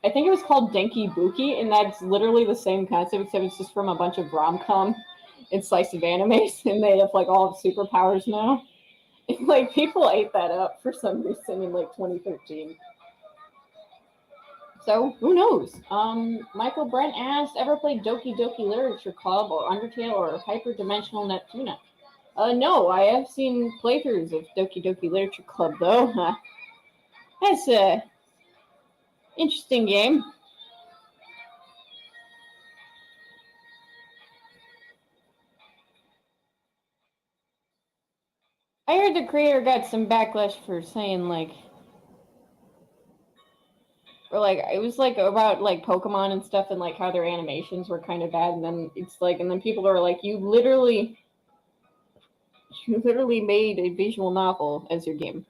think it was called Denki Buki, and that's literally the same concept, except it's just from a bunch of rom-com and slice of animes, and they have like all superpowers now. And, like, people ate that up for some reason in like 2013. So who knows? Michael Brent asked, ever played Doki Doki Literature Club or Undertale or Hyperdimensional Neptuna? No, I have seen playthroughs of Doki Doki Literature Club though. That's a interesting game. I heard the creator got some backlash for saying like, or like it was like about like Pokemon and stuff and like how their animations were kind of bad, and then it's like, and then people are like, you literally made a visual novel as your game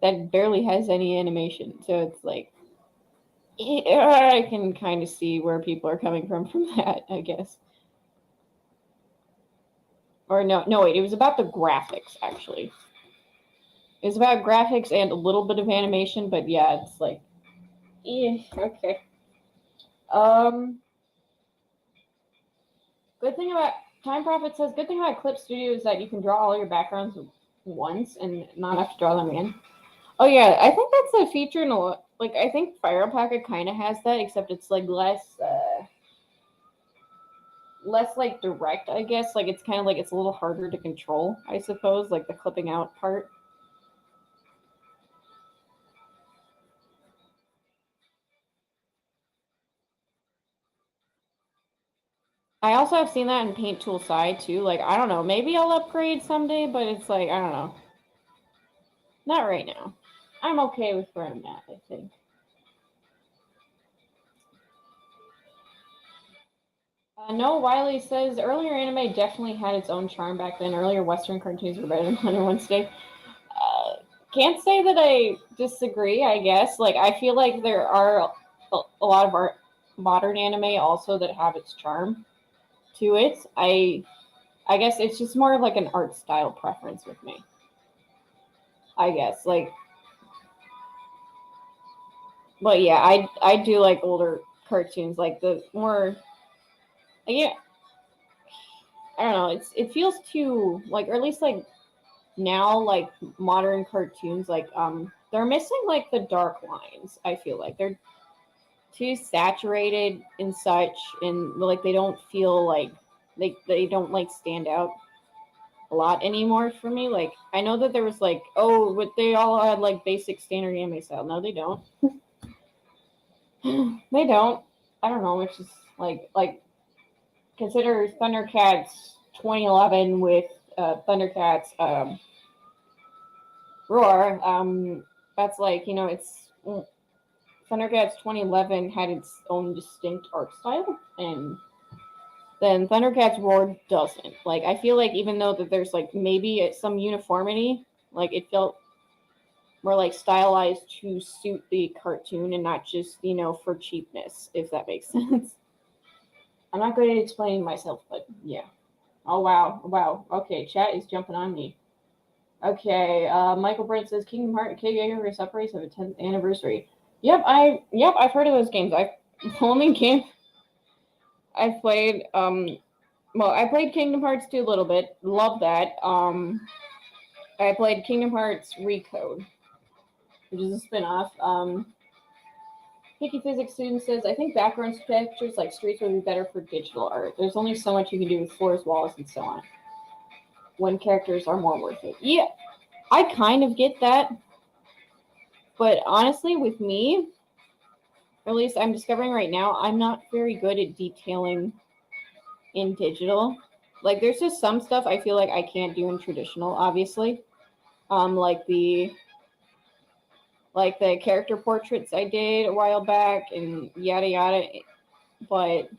that barely has any animation. So it's like, I can kind of see where people are coming from that, I guess. Or no, wait, it was about the graphics, actually. It was about graphics and a little bit of animation, but yeah, it's like, okay. Good thing about Time Prophet says, good thing about Clip Studio is that you can draw all your backgrounds once and not have to draw them again. Oh yeah, I think that's a feature in like, I think Fire Alpaca kind of has that, except it's, like, less, like, direct, I guess. Like, it's kind of, like, it's a little harder to control, I suppose, like, the clipping out part. I also have seen that in Paint Tool Side, too. Like, I don't know. Maybe I'll upgrade someday, but it's like, I don't know. Not right now. I'm okay with where I'm at, I think. No, Wiley says, earlier anime definitely had its own charm back then. Earlier Western cartoons were better than 101 Wednesday. Can't say that I disagree, I guess. Like, I feel like there are a lot of our modern anime also that have its charm to it. I guess it's just more of like an art style preference with me. I guess, like, but yeah, I do like older cartoons, like the more, yeah, I don't know, it feels too, like, or at least like now, like modern cartoons, like they're missing like the dark lines. I feel like they're too saturated and such, and like they don't feel like they don't like stand out a lot anymore for me. Like, I know that there was like, oh, but they all had like basic standard anime style. No, they don't. They don't. I don't know. It's just like consider Thundercats 2011 with Thundercats Roar. That's like, you know, it's Thundercats 2011 had its own distinct art style, and then Thundercats Roar doesn't. Like, I feel like even though that there's like maybe some uniformity, like it felt more like stylized to suit the cartoon and not just, you know, for cheapness, if that makes sense. I'm not good at explaining myself, but yeah. Oh wow, wow. Okay, chat is jumping on me. Okay, Michael Brent says Kingdom Hearts K-Universe upgrades have a 10th anniversary. Yep, I've heard of those games. The only game I've played, well, I played Kingdom Hearts 2 a little bit. Love that. I played Kingdom Hearts Recode, which is a spin-off. Picky Physics student says, I think background textures like streets would be better for digital art. There's only so much you can do with floors, walls, and so on. When characters are more worth it. Yeah, I kind of get that. But honestly, with me, or at least I'm discovering right now, I'm not very good at detailing in digital. Like, there's just some stuff I feel like I can't do in traditional, obviously. Like the character portraits I did a while back and yada yada. But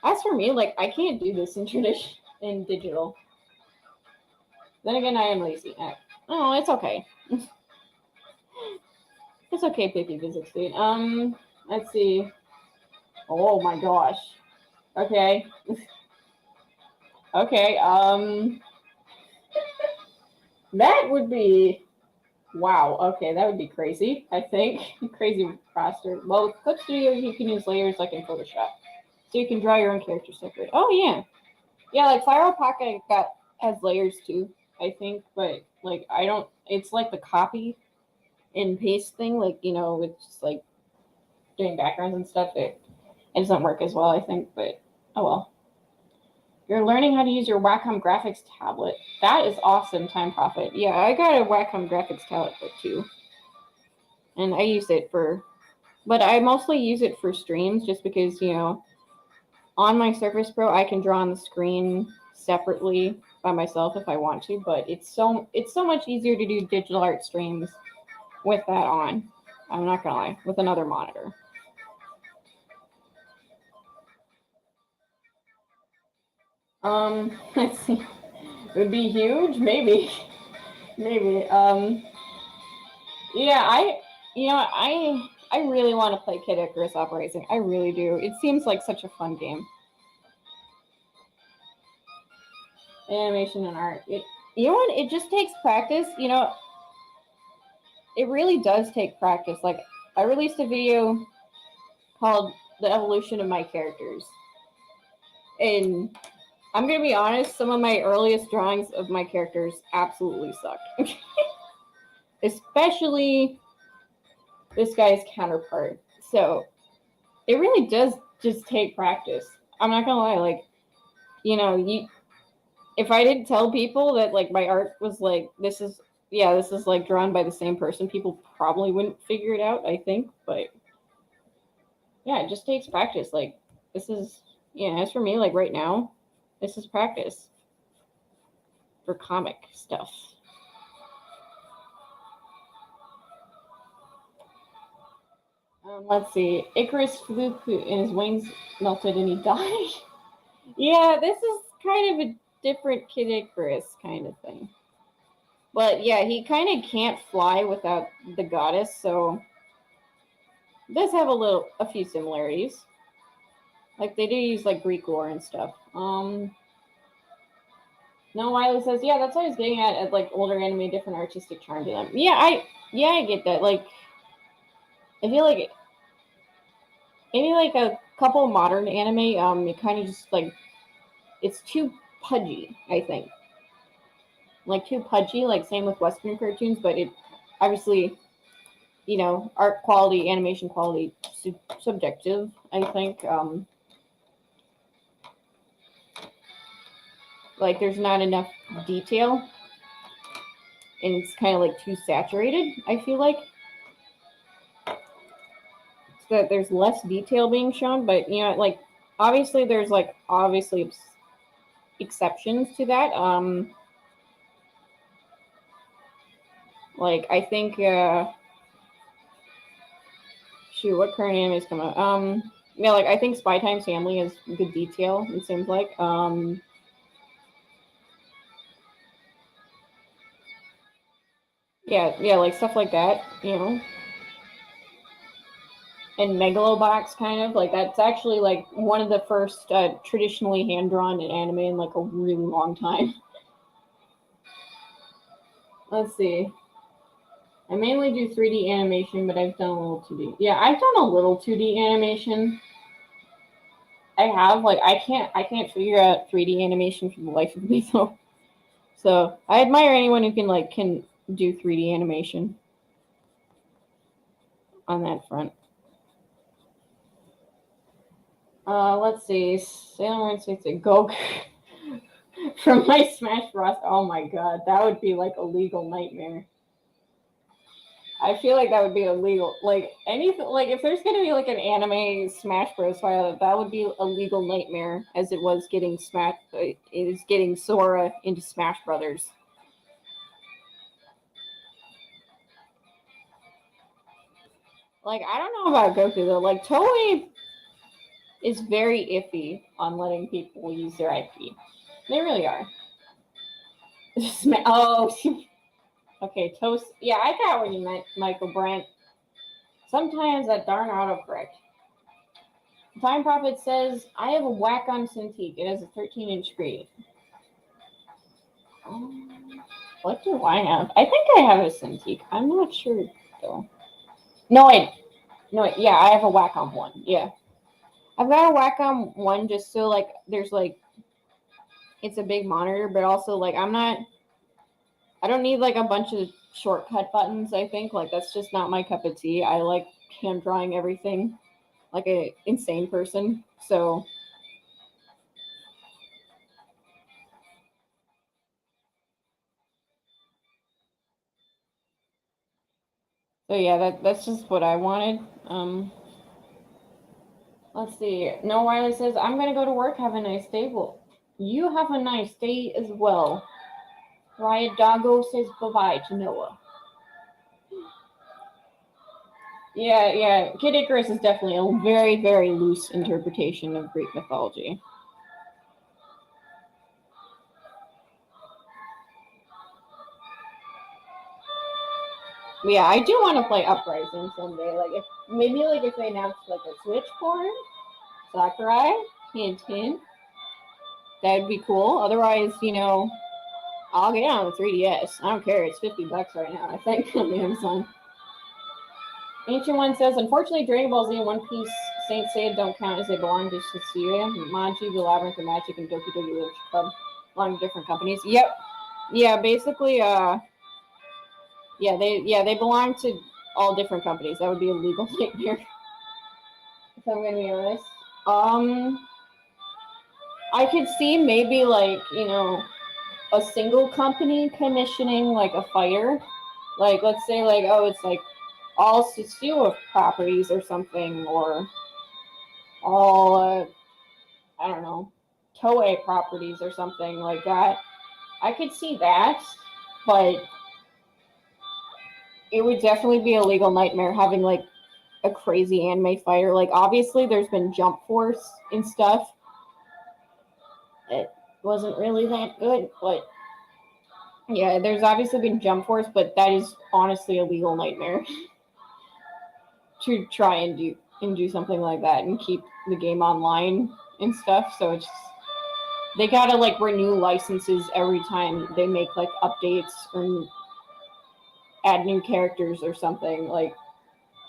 as for me, like, I can't do this in digital. Then again, I am lazy. Oh, it's okay. It's okay, Picky Physics dude. Let's see. Oh my gosh. Okay. Okay, that would be, wow, okay, that would be crazy, I think. Crazy roster. Well, with Clip Studio, you can use layers like in Photoshop. So you can draw your own character separate. Oh, yeah. Yeah, like Fire Alpaca has layers too, I think, but like I don't, it's like the copy and paste thing, like, you know, with just like doing backgrounds and stuff. It doesn't work as well, I think, but oh well. You're learning how to use your Wacom graphics tablet. That is awesome, Time Profit. Yeah, I got a Wacom graphics tablet too. And I use it but I mostly use it for streams just because, you know, on my Surface Pro, I can draw on the screen separately by myself if I want to, but it's so much easier to do digital art streams with that on. I'm not gonna lie, with another monitor. Let's see. It would be huge, maybe. Maybe. Yeah, I really want to play Kid Icarus Uprising. I really do. It seems like such a fun game. Animation and art. You know what? It just takes practice. You know, it really does take practice. Like, I released a video called The Evolution of My Characters. And I'm going to be honest, some of my earliest drawings of my characters absolutely suck. Especially this guy's counterpart. So it really does just take practice. I'm not gonna lie, like, you know, if I didn't tell people that like my art was like this is like drawn by the same person, people probably wouldn't figure it out, I think. But yeah, it just takes practice. Like this is as for me, like right now, this is practice for comic stuff. Let's see. Icarus flew and his wings melted and he died. Yeah, this is kind of a different Kid Icarus kind of thing. But yeah, he kind of can't fly without the goddess, so it does have a few similarities. Like they do use like Greek lore and stuff. No, Wiley says, yeah, that's what I was getting at like older anime, different artistic charm to them. Yeah, I get that. Like I feel like maybe like a couple modern anime, it kind of just like it's too pudgy, I think. Like too pudgy, like same with Western cartoons, but it obviously, art quality, animation quality, subjective, I think. Like there's not enough detail and it's kind of like too saturated, I feel like. So that there's less detail being shown, but like obviously there's like exceptions to that. Like I think what current anime is coming out? Yeah, like I think Spy Time's Family has good detail, it seems like. Yeah, like stuff like that, And Megalobox, kind of like that's actually like one of the first traditionally hand drawn in anime in like a really long time. Let's see. I mainly do 3D animation, but I've done a little 2D. Yeah, I've done a little 2D animation. I have like I can't figure out 3D animation for the life of me though. So I admire anyone who can do 3D animation on that front. Let's see. Sailor Moon 6 Go from my Smash Bros. Oh my god, that would be like a legal nightmare. I feel like that would be illegal. Like anything, like if there's gonna be like an anime Smash Bros. File, that would be a legal nightmare, as it was getting getting Sora into Smash Brothers. Like I don't know about Goku though. Like Toei is very iffy on letting people use their IP. They really are. Oh, okay, Toast. Yeah, I got what you meant, Michael Brent. Sometimes that darn autocorrect. Time Prophet says, I have a Wacom Cintiq. It has a 13-inch screen. What do I have? I think I have a Cintiq. I'm not sure, though. No, yeah, I have a Wacom one. Yeah. I've got a Wacom one just so, like, there's, like, it's a big monitor, but also, like, I don't need, like, a bunch of shortcut buttons, I think. Like, that's just not my cup of tea. I like hand drawing everything like an insane person. So yeah, that's just what I wanted. Let's see. No Wiley says, I'm gonna go to work. Have a nice day. Well, you have a nice day as well. Riot Doggo says bye-bye to Noah. Yeah. Kid Icarus is definitely a very, very loose interpretation of Greek mythology. Yeah, I do want to play Uprising someday. Like if they announced like a Switch port, Sakurai, hint hint, that'd be cool. Otherwise, I'll get it on the 3DS. I don't care. It's $50 right now, I think, on Amazon. Ancient One says, unfortunately, Dragon Ball Z and One Piece Saint Seiya don't count as they belong to Shibuya, Manji, The Labyrinth of Magic, and Doki Doki Literature Club belong to different companies. Yep. Yeah, basically, they belong to all different companies. That would be a legal nightmare. If I'm gonna be honest. I could see maybe like, a single company commissioning like a fighter. Like let's say like, oh, it's like all Susuo properties or something, or all I don't know, Toei properties or something like that. I could see that, but it would definitely be a legal nightmare having like a crazy anime fighter. Like obviously there's been Jump Force and stuff. It wasn't really that good, but yeah, there's obviously been Jump Force, but that is honestly a legal nightmare to try and do something like that and keep the game online and stuff. So it's they gotta like renew licenses every time they make like updates or add new characters or something. Like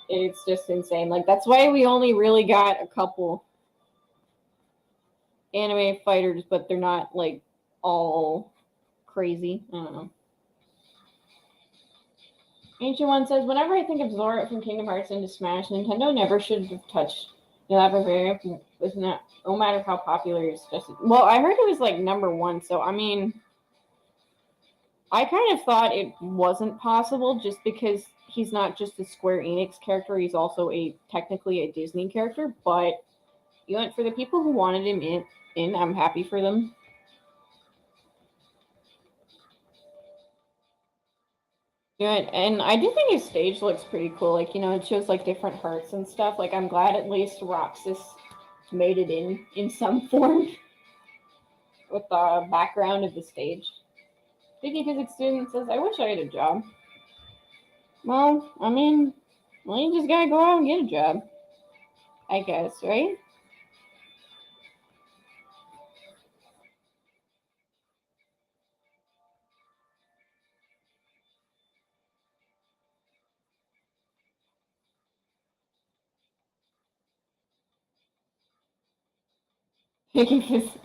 it's just insane. Like that's why we only really got a couple anime fighters, but they're not like all crazy. I don't know. Ancient One says, whenever I think of Zora from Kingdom Hearts into Smash, Nintendo never should have touched the with not, no matter how popular it's just. Well, I heard it was like #1, so I mean, I kind of thought it wasn't possible just because he's not just a Square Enix character, he's also technically a Disney character, but for the people who wanted him in, I'm happy for them. Yeah, and I do think his stage looks pretty cool. Like, it shows like different hearts and stuff. Like, I'm glad at least Roxas made it in some form with the background of the stage. Sticky Physics student says, I wish I had a job. Well, I mean, you just gotta go out and get a job. I guess, right?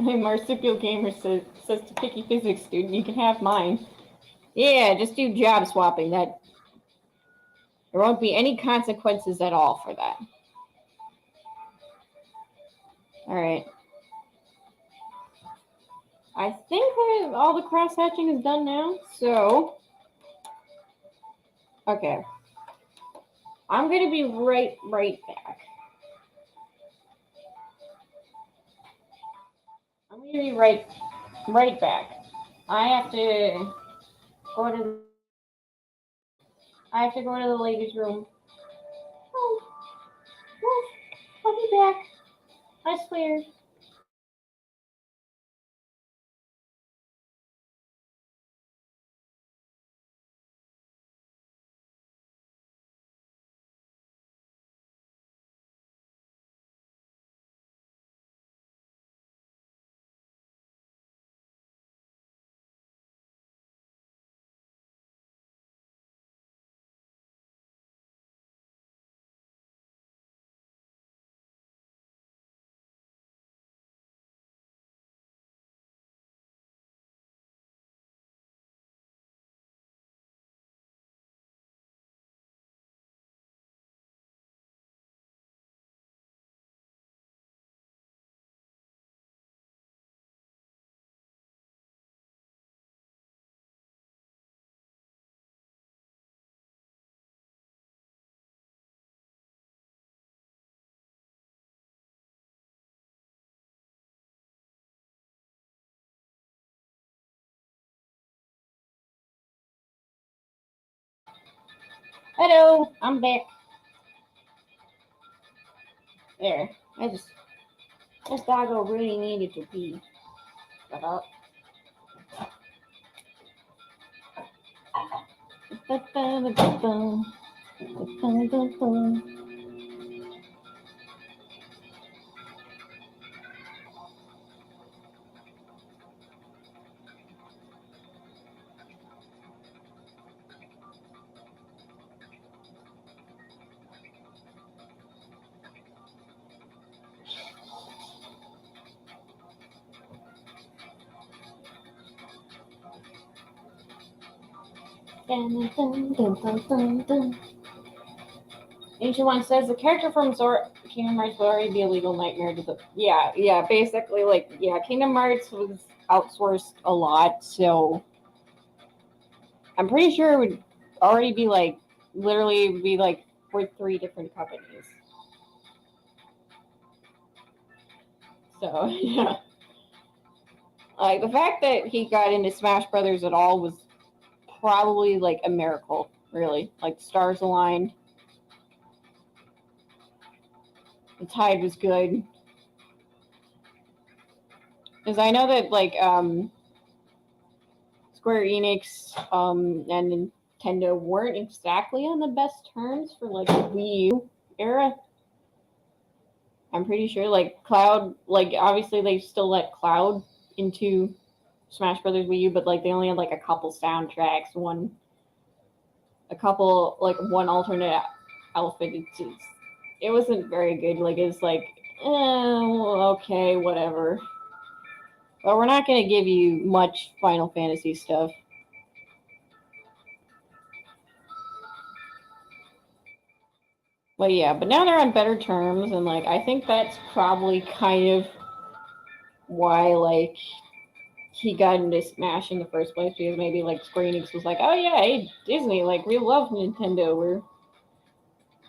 Marsupial Gamer says to Picky Physics student, you can have mine. Yeah, just do job swapping. There won't be any consequences at all for that. All right. I think all the cross hatching is done now. So, okay. I'm going to be right back. I'm going to be right back. I have to go to the ladies' room. Oh, I'll be back. I swear. Hello, I'm back. There. This doggo really needed to pee. Shut up. Dun, dun, dun, dun, dun, dun. Ancient One says the character from Kingdom Hearts will already be a legal nightmare to the. Yeah, basically, like, yeah, Kingdom Hearts was outsourced a lot, so I'm pretty sure it would already be like, literally be like for 3 different companies. So, yeah. Like, the fact that he got into Smash Brothers at all was probably like a miracle, really. Like, stars aligned. The tide was good. Because I know that, like, Square Enix and Nintendo weren't exactly on the best terms for, like, the Wii U era. I'm pretty sure, like, Cloud, like, obviously they still let Cloud into Smash Brothers Wii U, but, like, they only had, like, a couple soundtracks, one alternate outfit. It wasn't very good. Like, it's like, okay, whatever. But we're not going to give you much Final Fantasy stuff. But yeah, but now they're on better terms, and, like, I think that's probably kind of why, like, he got into Smash in the first place, because maybe, like, Square Enix was like, oh yeah, hey, Disney, like, we love Nintendo,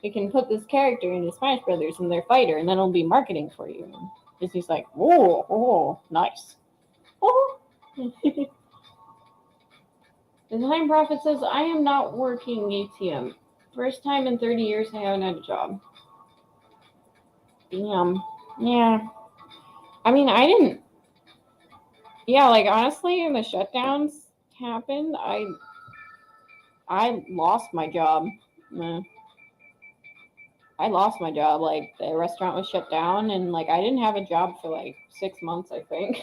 we can put this character into Smash Brothers and their fighter, and then it'll be marketing for you. And Disney's like, oh, nice. Oh. The Time Prophet says, I am not working ATM. First time in 30 years I haven't had a job. Damn. Yeah. I mean, I didn't. Yeah, like, honestly, when the shutdowns happened, I lost my job. I lost my job. Like, the restaurant was shut down, and, like, I didn't have a job for like 6 months, I think.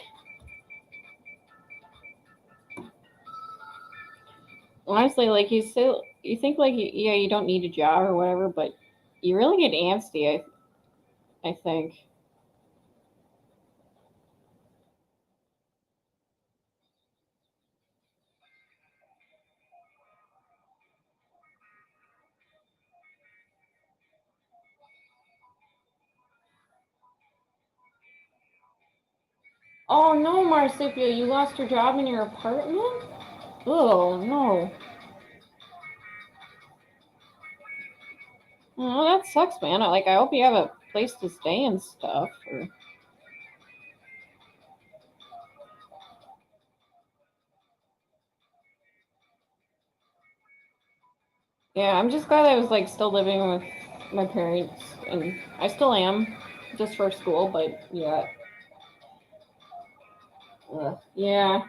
Honestly, like, you think, like, yeah, you don't need a job or whatever, but you really get antsy, I think. Oh no, Marcipio, you lost your job in your apartment? Oh no. Oh, that sucks, man. I hope you have a place to stay and stuff. Yeah, I'm just glad I was, like, still living with my parents, and I still am, just for school, but yeah. Yeah.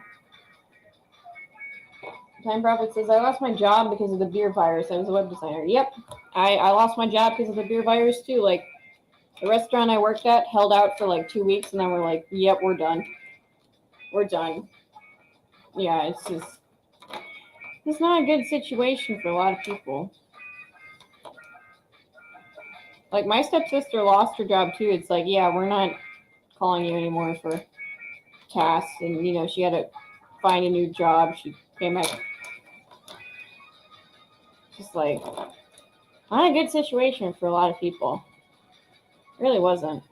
Time Prophet says, I lost my job because of the beer virus. I was a web designer. Yep. I lost my job because of the beer virus, too. Like, the restaurant I worked at held out for, like, 2 weeks, and then we're like, yep, we're done. We're done. Yeah, it's not a good situation for a lot of people. Like, my stepsister lost her job, too. It's like, yeah, we're not calling you anymore for tasks, and, you know, she had to find a new job. She came back. Just, like, not a good situation for a lot of people. It really wasn't.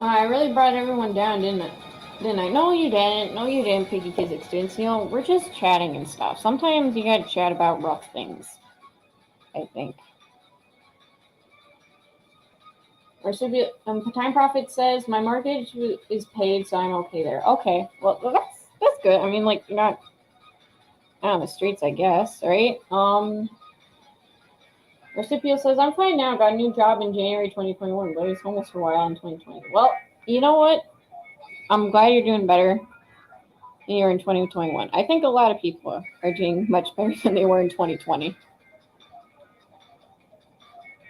I really brought everyone down, didn't I? No, you didn't. No, you didn't, Piggy Physics students. You know, we're just chatting and stuff. Sometimes you gotta chat about rough things, I think. Time Prophet says, my mortgage is paid, so I'm okay there. Okay, well, that's good. I mean, like, you're not out on the streets, I guess, right? Recipio says, I'm fine now. Got a new job in January 2021, but I was homeless for a while in 2020. Well, you know what? I'm glad you're doing better than you were in 2021. I think a lot of people are doing much better than they were in 2020.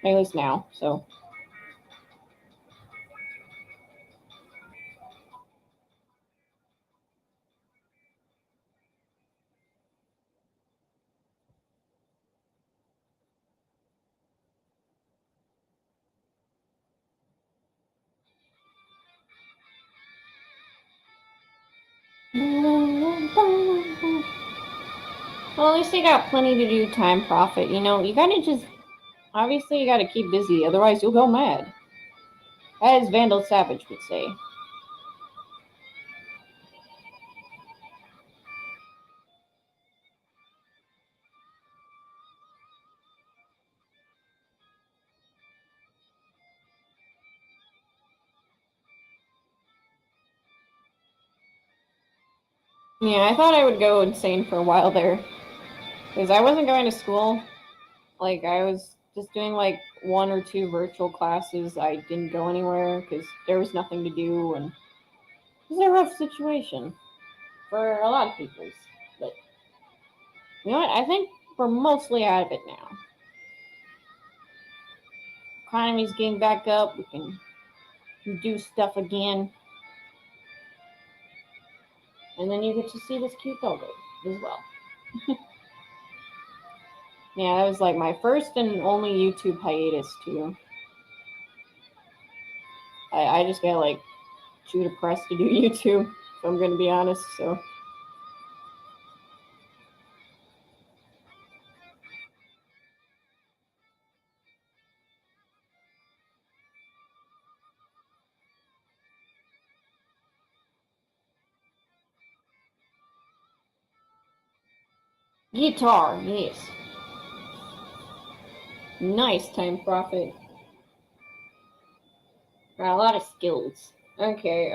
At least now, so. Well, at least they got plenty to do, Time Prophet. You know, you gotta just... Obviously, you gotta keep busy, otherwise you'll go mad. As Vandal Savage would say. Yeah, I thought I would go insane for a while there. Because I wasn't going to school. Like, I was just doing, like, 1 or 2 virtual classes. I didn't go anywhere because there was nothing to do, and it was a rough situation for a lot of people. But, you know what? I think we're mostly out of it now. Economy's getting back up. We can do stuff again. And then you get to see this cute dog as well. Yeah, that was like my first and only YouTube hiatus too. I just got like too depressed to do YouTube, if I'm gonna be honest, so. Guitar, yes. Nice, Time Prophet. Got a lot of skills. Okay,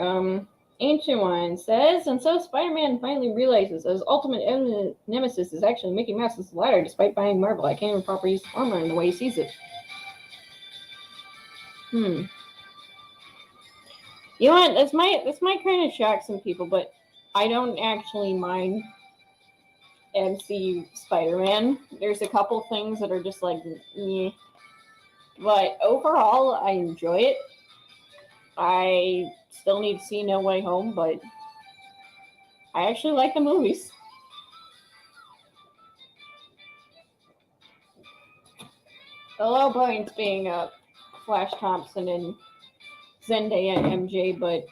Ancient One says, and so Spider-Man finally realizes that his ultimate nemesis is actually Mickey Mouse's ladder, despite buying Marvel. I can't even properly use armor in the way he sees it. You know what? This might kind of shock some people, but I don't actually mind MCU Spider-Man. There's a couple things that are just like, meh. But overall, I enjoy it. I still need to see No Way Home, but I actually like the movies. The low points being Flash Thompson and Zendaya and MJ, but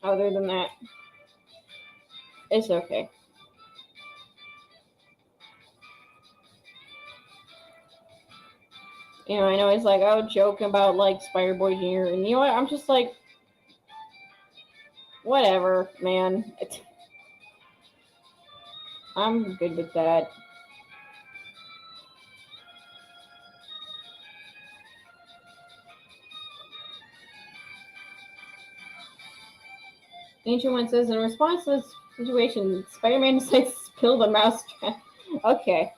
other than that, it's okay. You know, I know it's like, oh, joking about like Spider-Boy Jr., and you know what? I'm just like, whatever, man. I'm good with that. Ancient One says, in response to this situation, Spider-Man decides to spill the mousetrap. Okay.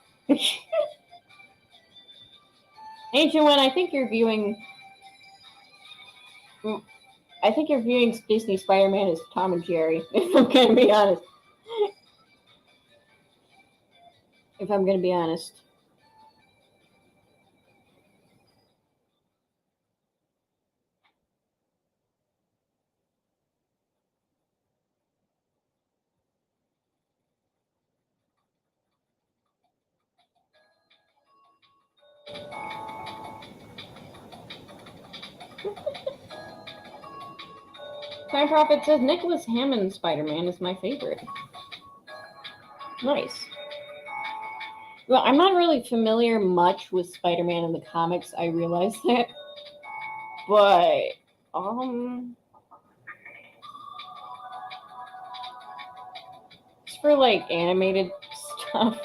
Ancient One, I think you're viewing Disney Spider-Man as Tom and Jerry, if I'm gonna be honest. If I'm gonna be honest. Time Prophet says Nicholas Hammond's Spider-Man is my favorite. Nice. Well, I'm not really familiar much with Spider-Man in the comics, I realize that. But, it's for, like, animated stuff.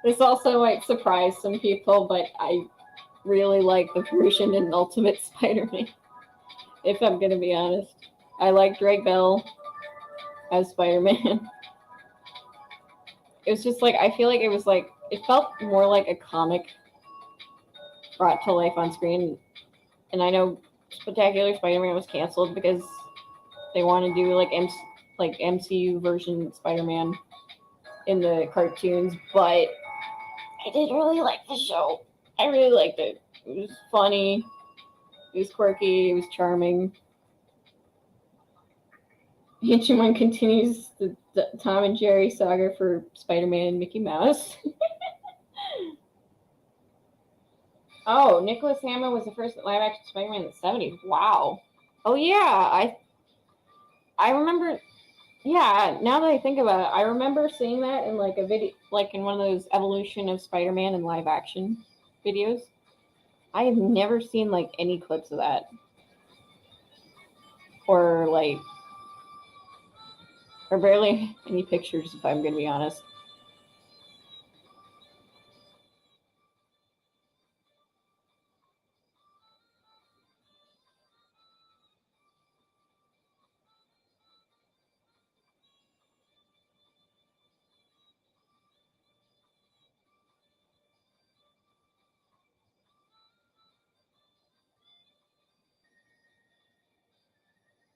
This also might surprise some people, but I really like the version in Ultimate Spider-Man, if I'm gonna be honest. I like Drake Bell as Spider-Man. It was just like, I feel like it was like, it felt more like a comic brought to life on screen. And I know Spectacular Spider-Man was canceled because they want to do like MCU version Spider-Man in the cartoons, but I did really like the show. I really liked it. It was funny. It was quirky. It was charming. Hachiman continues the Tom and Jerry saga for Spider-Man and Mickey Mouse. Oh, Nicholas Hammond was the first live-action Spider-Man in the 70s. Wow. Oh yeah, I remember. Yeah, now that I think about it, I remember seeing that in like a video, like in one of those evolution of Spider-Man in live action videos. I have never seen like any clips of that, or like, or barely any pictures, if I'm gonna be honest.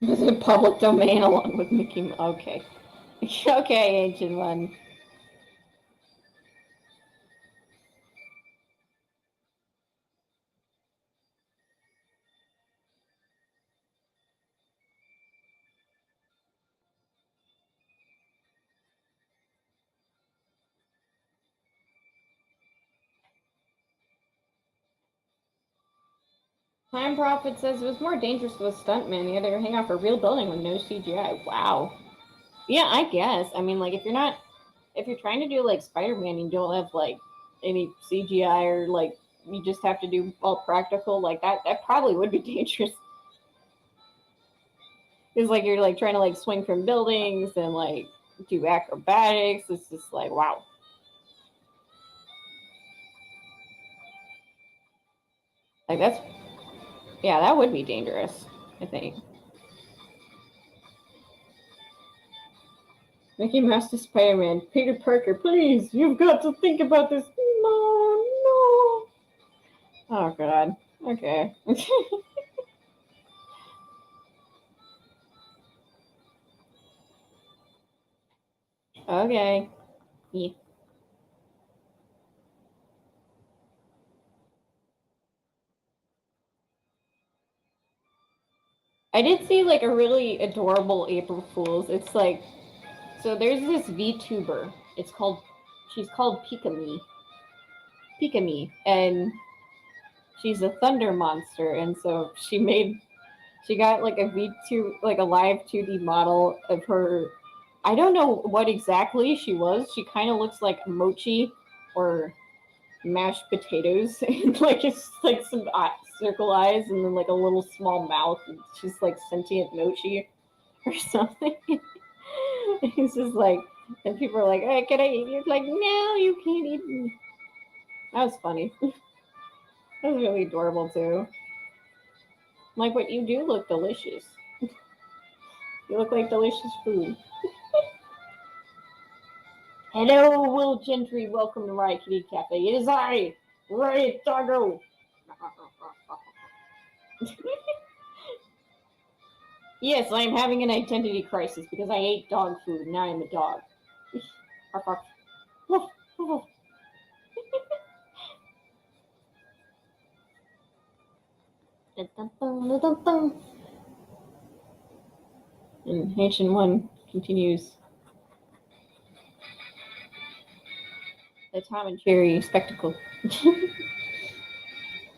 It was in public domain along with Mickey. Okay, okay, Ancient One. Time Prophet says it was more dangerous with a stuntman. You had to hang off a real building with no CGI. Wow. Yeah, I guess. I mean, like, if you're trying to do like Spider-Man, you don't have like any CGI or like you just have to do all practical like that. That probably would be dangerous. It's like you're like trying to like swing from buildings and like do acrobatics. It's just like wow. Like that's yeah, that would be dangerous. I think. Mickey Mouse to Spider-Man. Peter Parker, please, you've got to think about this. No, no. Oh God. Okay. Okay. Yeah. I did see like a really adorable April Fool's. It's like so there's this VTuber. She's called Pikami, and she's a thunder monster, and so she got like a V2 like a live 2D model of her. I don't know what exactly she was. She kind of looks like mochi or mashed potatoes, and like it's like some circle eyes, and then like a little small mouth. And she's like sentient mochi or something. It's just like, and people are like, hey, can I eat you? It's like, no, you can't eat me. That was funny. That was really adorable too. Like, what you do look delicious. You look like delicious food. Hello, Will Gentry. Welcome to Riot Kitty Cafe. It is I, Riot Doggo. Yes, I am having an identity crisis because I ate dog food and now I'm a dog. And Ancient One continues the Tom and Jerry spectacle.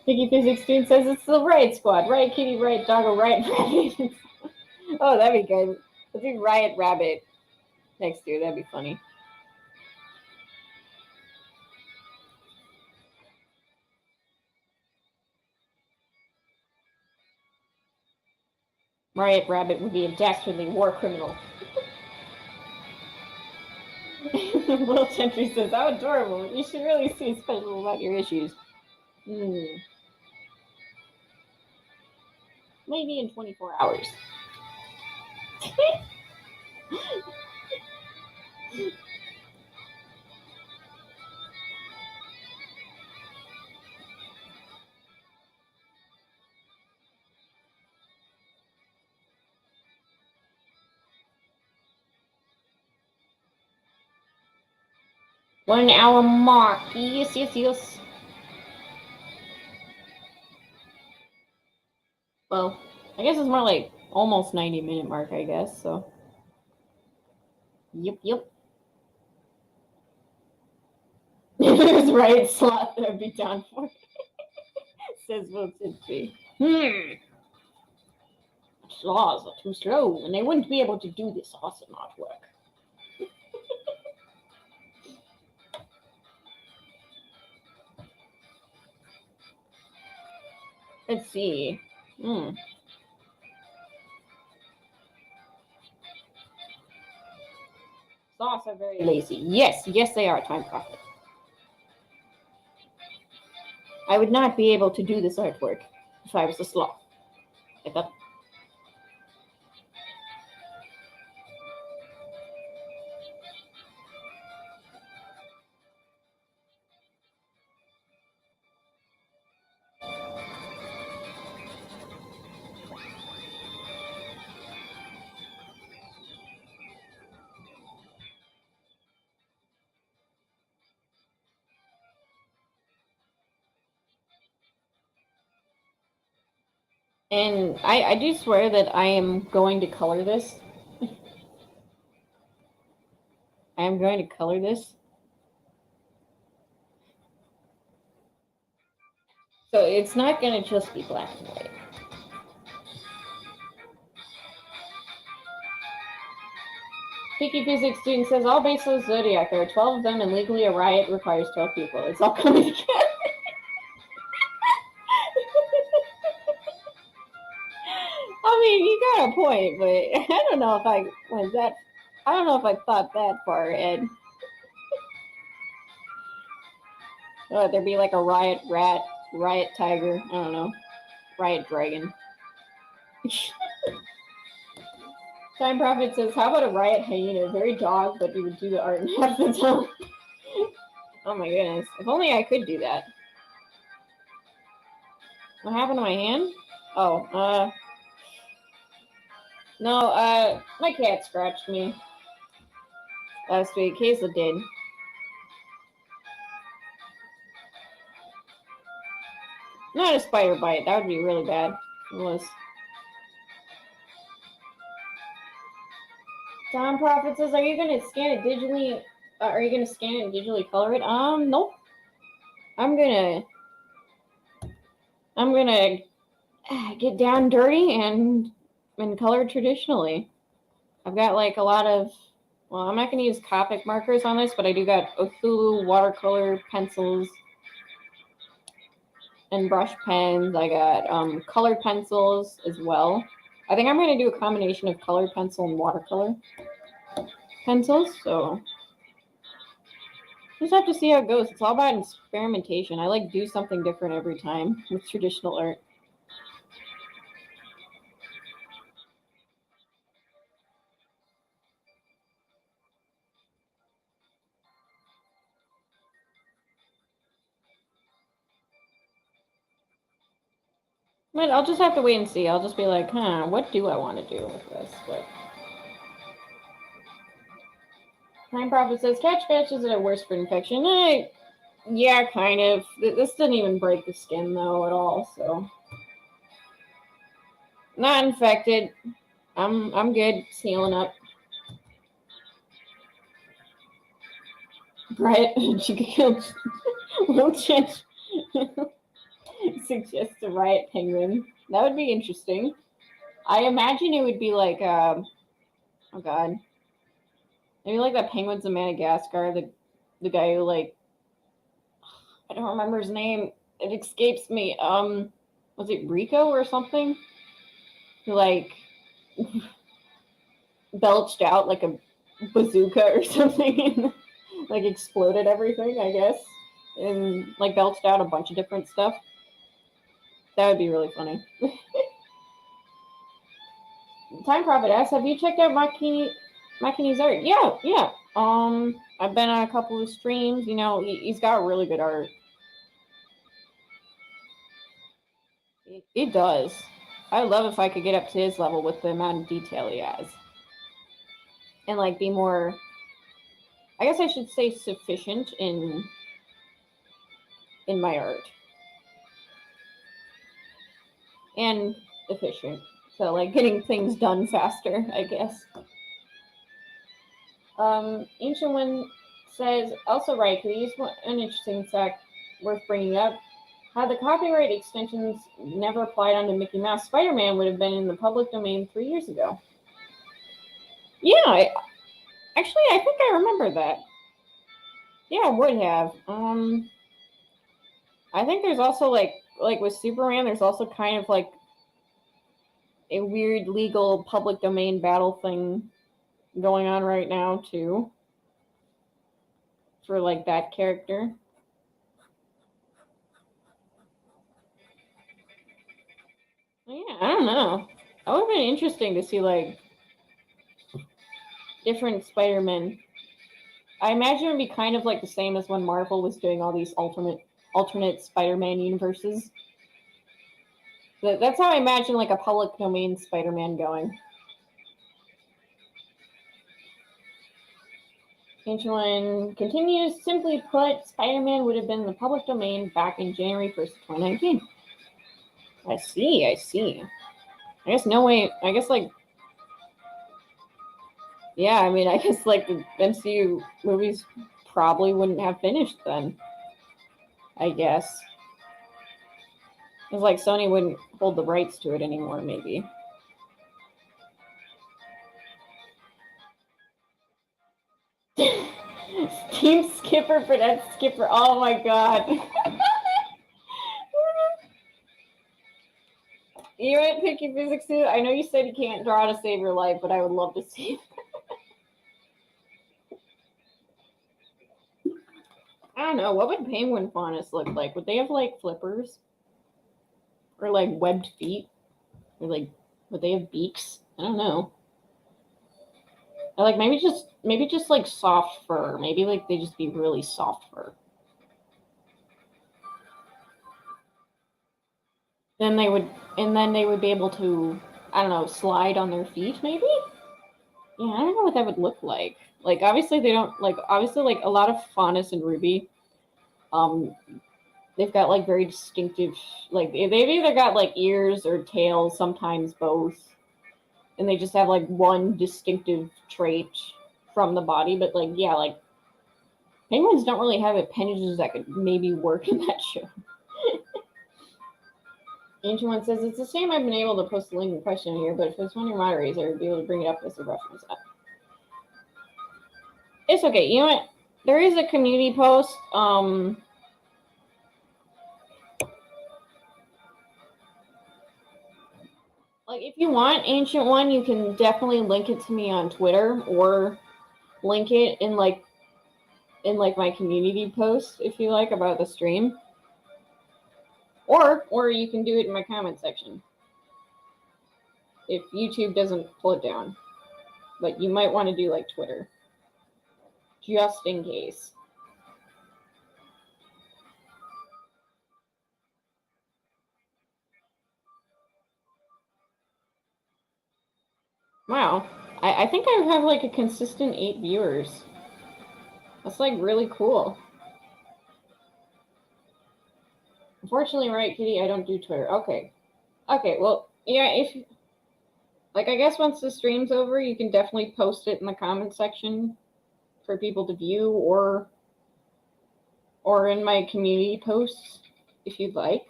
Piggy Physics Dude says it's the Riot Squad. Riot Kitty, Riot Doggo, Riot Rabbit. Oh, that'd be good. Let's do Riot Rabbit next year. That'd be funny. Riot Rabbit would be a dastardly war criminal. Will Gentry says, how adorable. You should really see special about your issues. Maybe in 24 hours. 1 hour mark. Yes, yes, yes. Well, I guess it's more like almost 90-minute mark, I guess, so. Yep, yep. There's Riot Slot that would be down for. Says Will Gentry. Sloths are too slow, and they wouldn't be able to do this awesome artwork. Let's see. Sloths are very lazy. Yes, they are, Time Prophet. I would not be able to do this artwork if I was a sloth. And I do swear that I am going to color this. I am going to color this. So it's not going to just be black and white. Picky Physics student says, all based on Zodiac. There are 12 of them, and legally a riot requires 12 people. It's all coming together. I mean, you got a point, but I don't know if I was that. I don't know if I thought that far ahead. There'd be like a riot rat, riot tiger. I don't know, riot dragon. Time Prophet says, how about a riot hyena? Very dog, but you would do the art in half the time. Oh my goodness. If only I could do that. What happened to my hand? Oh, no, my cat scratched me last week. Hazel did. Not a spider bite. That would be really bad. It was. Tom Prophet says, are you going to scan it digitally? Are you going to scan it and digitally color it? Nope. I'm gonna get down dirty and color traditionally. I've got like a lot of, well, I'm not gonna use Copic markers on this, but I do got Othulu watercolor pencils and brush pens. I got colored pencils as well. I think I'm gonna do a combination of colored pencil and watercolor pencils. So just have to see how it goes. It's all about experimentation. I like do something different every time with traditional art. But I'll just have to wait and see. I'll just be like, what do I want to do with this? But Time Prophet says, catch patches are worse for infection. Yeah, kind of. This didn't even break the skin, though, at all, so. Not infected. I'm good. It's healing up. Right? She could kill Will Chinch. Suggest a riot penguin. That would be interesting. I imagine it would be like, oh god. Maybe like that Penguins of Madagascar, the guy who like, I don't remember his name. It escapes me. Was it Rico or something? Who like belched out like a bazooka or something and like exploded everything, I guess. And like belched out a bunch of different stuff. That would be really funny. Time Prophet asks, have you checked out Makini's art? Yeah. I've been on a couple of streams. You know, he's got really good art. It does. I love if I could get up to his level with the amount of detail he has. And like be more, I guess I should say sufficient in my art. And efficient. So like getting things done faster, I guess. Ancient One says, also right, could you use an interesting fact worth bringing up? Had the copyright extensions never applied onto Mickey Mouse, Spider-Man would have been in the public domain 3 years ago. Yeah, actually, I think I remember that. Yeah, it would have. I think there's also like with Superman, there's also kind of like a weird legal public domain battle thing going on right now too. For like that character. Yeah, I don't know. That would have been interesting to see like different Spider-Men. I imagine it would be kind of like the same as when Marvel was doing all these alternate Spider-Man universes. That's how I imagine like a public domain Spider-Man going. Ancient One continues, simply put, Spider-Man would have been in the public domain back in January 1st, 2019. I see. I guess no way. I guess like, yeah, I mean, I guess like the MCU movies probably wouldn't have finished then. I guess. It's like Sony wouldn't hold the rights to it anymore, maybe. Team Skipper for that Skipper. Oh my god. You might pick your physics too. I know you said you can't draw to save your life, but I would love to see it. I don't know. What would penguin faunus look like? Would they have like flippers? Or like webbed feet? Or like would they have beaks? I don't know. Or like maybe just like soft fur. Maybe like they just be really soft fur. Then they would be able to, I don't know, slide on their feet maybe? Yeah, I don't know what that would look like. Like obviously they don't like a lot of faunus and ruby, they've got like very distinctive, like they've either got like ears or tails, sometimes both, and they just have like one distinctive trait from the body. But like yeah, like penguins don't really have appendages that could maybe work in that show. Ancient One says, it's a shame I've been able to post the link in question here, but if it's one of your moderators, I would be able to bring it up as a reference. It's okay. You know what? There is a community post. Like if you want, Ancient One, you can definitely link it to me on Twitter or link it in like my community post if you like about the stream. Or you can do it in my comment section if YouTube doesn't pull it down. But you might want to do like Twitter, just in case. Wow. I think I have like a consistent 8 viewers. That's like really cool. Unfortunately, Riot Kitty, I don't do Twitter. Okay, well, yeah, if like, I guess once the stream's over, you can definitely post it in the comment section for people to view, or in my community posts if you'd like.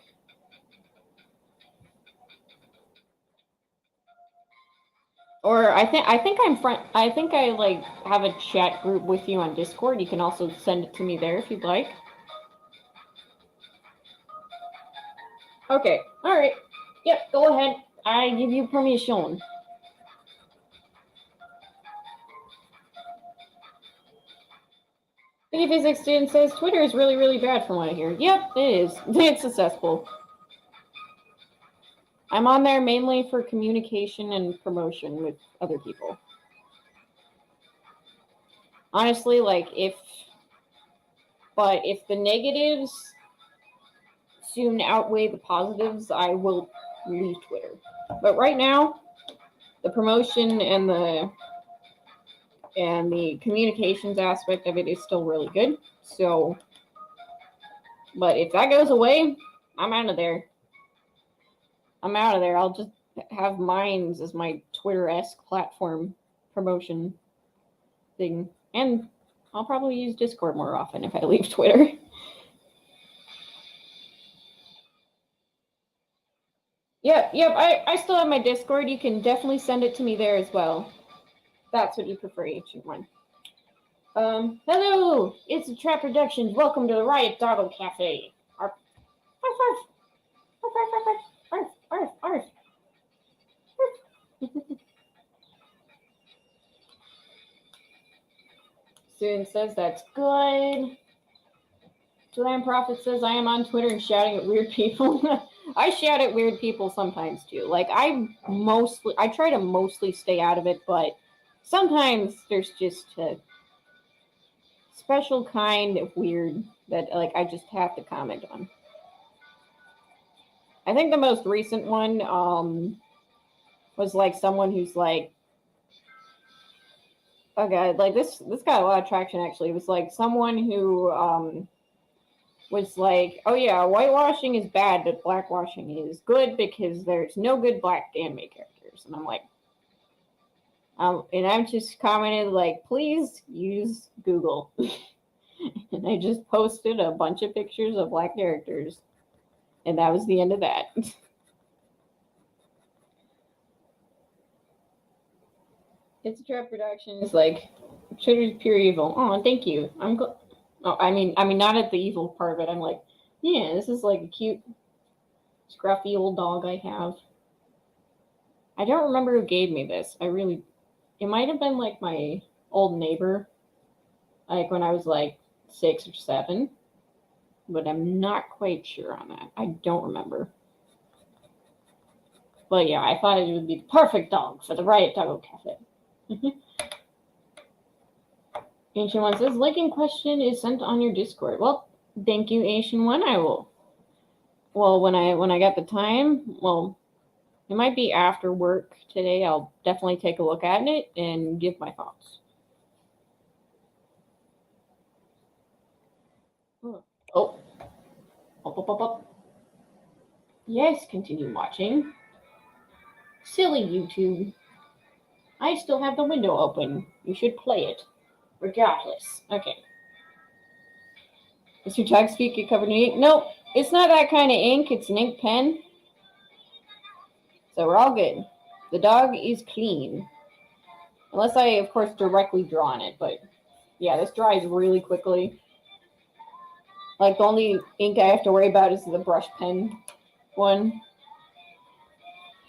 Or I think I like have a chat group with you on Discord. You can also send it to me there if you'd like. Okay, all right. Yep, go ahead. I give you permission. The physics student says Twitter is really, really bad from what I hear. Yep, it is. It's successful. I'm on there mainly for communication and promotion with other people. Honestly, like if the negatives soon outweigh the positives, I will leave Twitter. But right now, the promotion and the communications aspect of it is still really good. So, but if that goes away, I'm out of there. I'll just have Minds as my Twitter-esque platform promotion thing. And I'll probably use Discord more often if I leave Twitter. Yep. I still have my Discord. You can definitely send it to me there as well. That's what you prefer, Ancient One. Hello! It's a Trap Productions. Welcome to the Riot Kitty Cafe. Arf, arf, arf, arf, arf, arf, arf. Student says that's good. Slam Prophet says I am on Twitter and shouting at weird people. I shout at weird people sometimes too. Like I try to mostly stay out of it, but sometimes there's just a special kind of weird that like I just have to comment on. I think the most recent one was like someone who's like, okay, like this got a lot of traction actually. It was like someone who was like, oh yeah, whitewashing is bad, but blackwashing is good because there's no good black anime characters. And I'm like, and I've just commented like, please use Google. And I just posted a bunch of pictures of black characters. And that was the end of that. It's a Trap Production. It's like, Twitter's pure evil. Oh, thank you. Oh, I mean, not at the evil part of it. I'm like, yeah, this is like a cute, scruffy old dog I have. I don't remember who gave me this. It might have been like my old neighbor, like when I was like 6 or 7, but I'm not quite sure on that. I don't remember. But yeah, I thought it would be the perfect dog for the Riot Kitty Cafe. Ancient One says, linking question is sent on your Discord. Well, thank you, Ancient One. I will. Well, when I get the time, well, it might be after work today. I'll definitely take a look at it and give my thoughts. Oh. Up. Yes, continue watching. Silly YouTube. I still have the window open. You should play it. Regardless. Okay. Is your dog's feet get covered in ink? Nope. It's not that kind of ink. It's an ink pen. So we're all good. The dog is clean. Unless I, of course, directly draw on it. But yeah, this dries really quickly. Like the only ink I have to worry about is the brush pen one.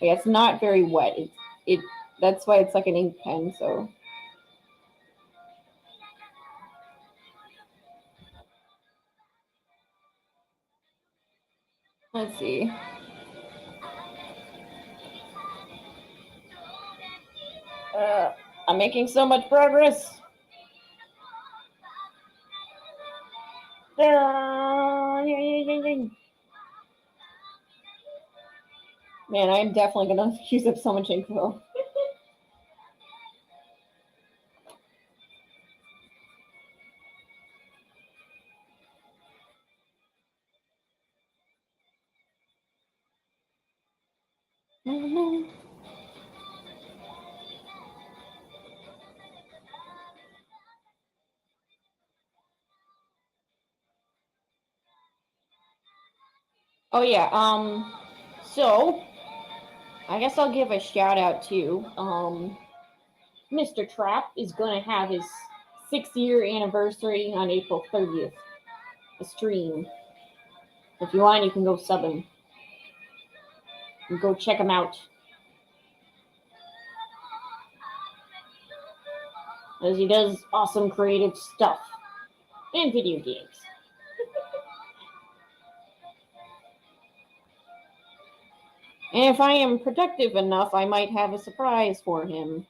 Yeah, it's not very wet. That's why it's like an ink pen, so. Let's see. I'm making so much progress. Man, I'm definitely going to use up so much ink though. Oh yeah, so I guess I'll give a shout out to Mr. Trap is gonna have his 6-year anniversary on April 30th. A stream. If you want, you can go sub him. And go check him out. As he does awesome creative stuff and video games. And if I am productive enough, I might have a surprise for him.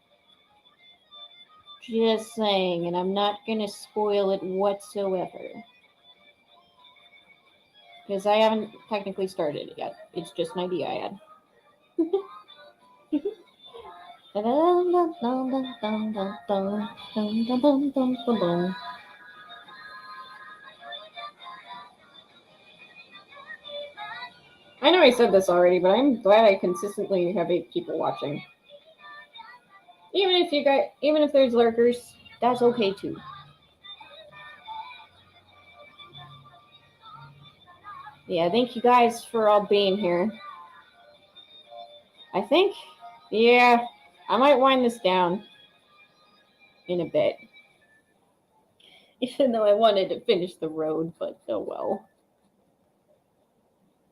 Just saying, and I'm not going to spoil it whatsoever. Because I haven't technically started it yet. It's just an idea I had. I know I said this already, but I'm glad I consistently have 8 people watching. Even if there's lurkers, that's okay too. Yeah, thank you guys for all being here. I think, yeah, I might wind this down in a bit. Even though I wanted to finish the road, but oh well.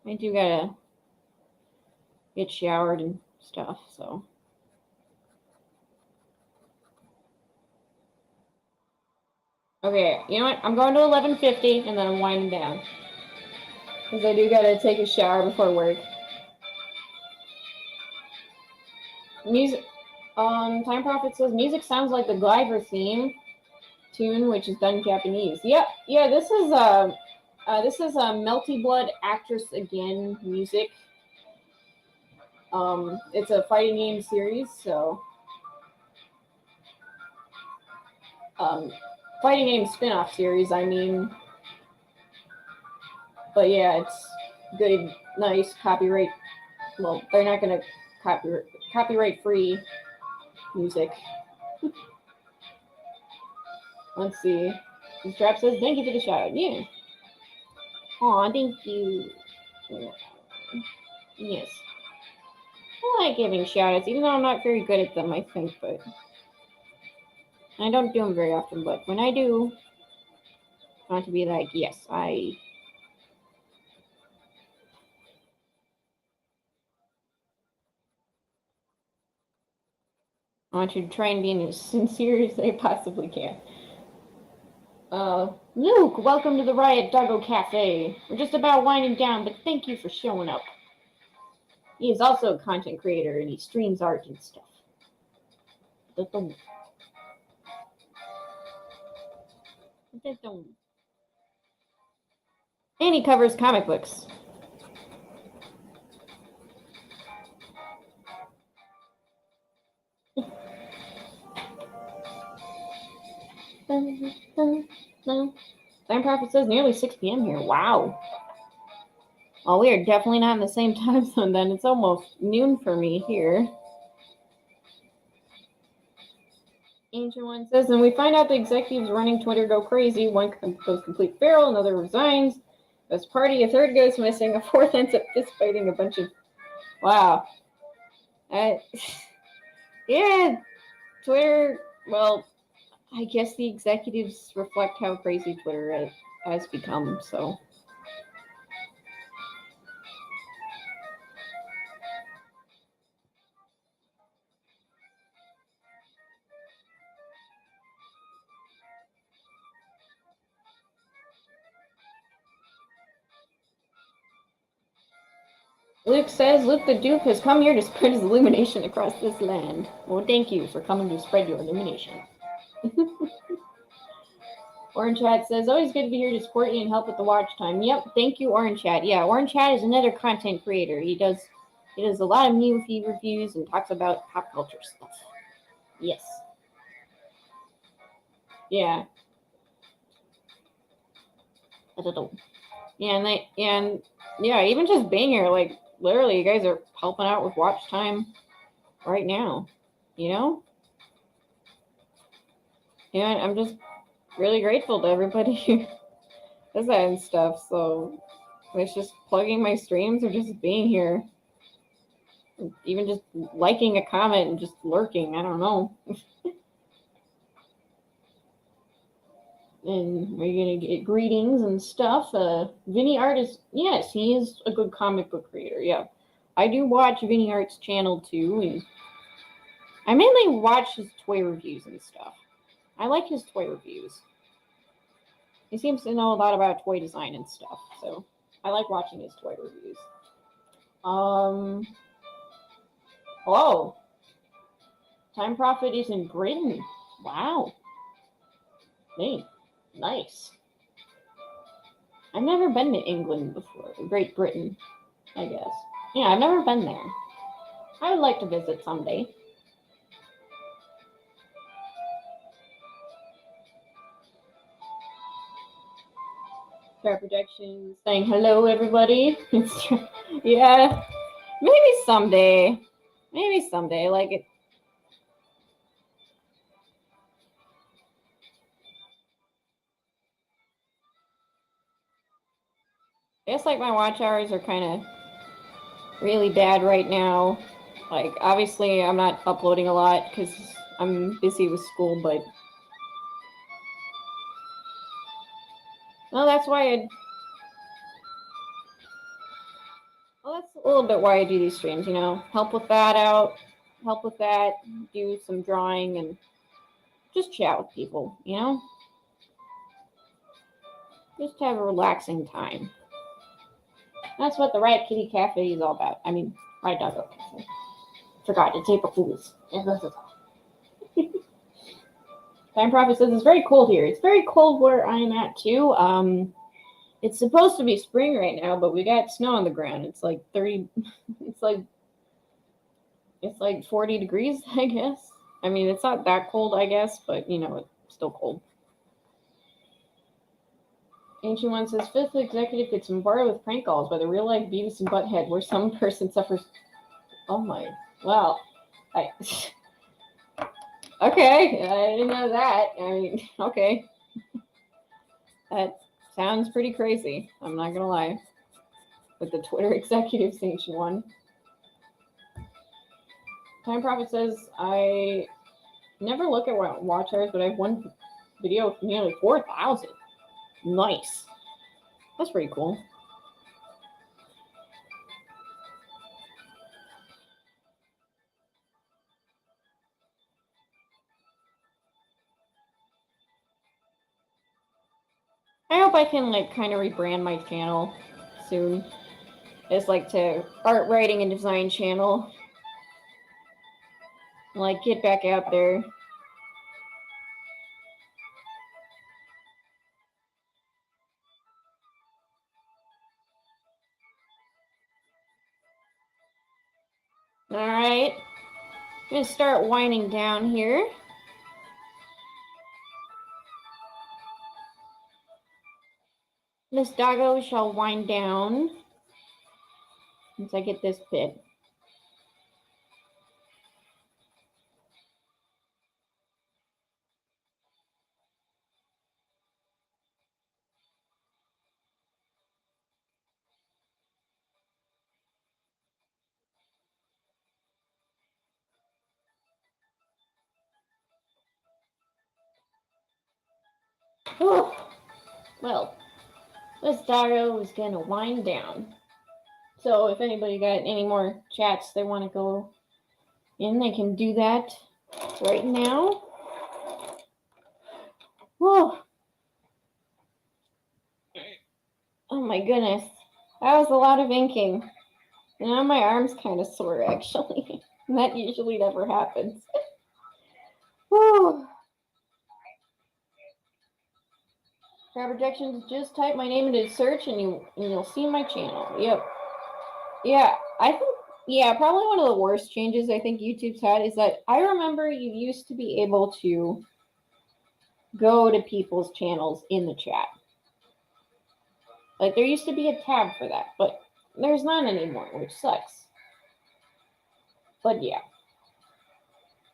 I do gotta get showered and stuff, so. Okay, you know what? I'm going to 11:50 and then I'm winding down. Because I do gotta take a shower before work. Music. Time Prophet says music sounds like the Glider theme tune, which is done in Japanese. Yeah. This is Melty Blood Actress Again music. It's a fighting game series, so fighting game spin-off series. I mean, but yeah, it's good, nice copyright. Well, they're not gonna copyright free music. Let's see. This trap says, thank you for the shout out. Yeah. Aw, thank you. Yes. I like giving shout outs, even though I'm not very good at them, I think, but I don't do them very often, but when I do, I want to be like, yes, I want to try and be as sincere as I possibly can. Luke, welcome to the Riot Doggo Cafe. We're just about winding down, but thank you for showing up. He is also a content creator, and he streams art and stuff. And he covers comic books. Time Prophet says nearly 6 p.m. here. Wow. Well, we are definitely not in the same time zone then. It's almost noon for me here. Ancient One says, and we find out the executives running Twitter go crazy. One goes complete feral, another resigns. Goes party, a third goes missing, a fourth ends up fist fighting a bunch of... Wow. Yeah, Twitter, well, I guess the executives reflect how crazy Twitter has become, so... Luke says, Luke the Duke has come here to spread his illumination across this land. Well, thank you for coming to spread your illumination. Orange Chat says, always good to be here to support you and help with the watch time. Yep, thank you, Orange Chat. Yeah, Orange Chat is another content creator. He does a lot of movie reviews and talks about pop culture stuff. Yes. Yeah. I don't know. Yeah, even just being here, like, literally, you guys are helping out with watch time right now, you know? Yeah, I'm just really grateful to everybody who does that and stuff. So it's just plugging my streams or just being here. Even just liking a comment and just lurking. I don't know. And we're going to get greetings and stuff. Vinny Art is, yes, he is a good comic book creator. Yeah. I do watch Vinny Art's channel too. And I mainly watch his toy reviews and stuff. I like his toy reviews. He seems to know a lot about toy design and stuff. So I like watching his toy reviews. Hello. Time Prophet is in Britain. Wow. Hey. Nice. I've never been to England before. Great Britain, I guess. Yeah, I've never been there. I would like to visit someday. Star Projections saying hello, everybody. Yeah, maybe someday. Like it. I guess like my watch hours are kind of really bad right now. Like, obviously, I'm not uploading a lot because I'm busy with school, but... Well, that's why I... Well, that's a little bit why I do these streams, you know? Help with that out, help with that, do some drawing, and just chat with people, you know? Just have a relaxing time. That's what the Riot Kitty Cafe is all about. I mean, Riot Doggo Cafe. Forgot, it's April Fool's. Time Prophet says it's very cold here. It's very cold where I'm at, too. It's supposed to be spring right now, but we got snow on the ground. It's like 30... It's like 40 degrees, I guess. I mean, it's not that cold, I guess, but, you know, it's still cold. Ancient One says, fifth executive gets bombarded with prank calls by the real-life Beavis and Butthead, where some person suffers... Oh, my... Well, Okay, I didn't know that. I mean, okay. That sounds pretty crazy. I'm not gonna lie. With the Twitter executives, Ancient One. Time Prophet says, I never look at watch hours, but I have one video with nearly 4,000. Nice. That's pretty cool. I hope I can, like, kind of rebrand my channel soon. It's like to art, writing, and design channel. Like, get back out there. Alright. I'm going to start winding down here. Miss Doggo shall wind down once I get this bit. Oh, well, Miss Doggo is going to wind down. So if anybody got any more chats they want to go in, they can do that right now. Whoa. Oh my goodness. That was a lot of inking. And now my arm's kind of sore, actually. And that usually never happens. Whew. For projections, just type my name into search and you'll see my channel. Yep. Yeah, I think, yeah, probably one of the worst changes I think YouTube's had is that I remember you used to be able to go to people's channels in the chat. Like, there used to be a tab for that, but there's none anymore, which sucks. But yeah.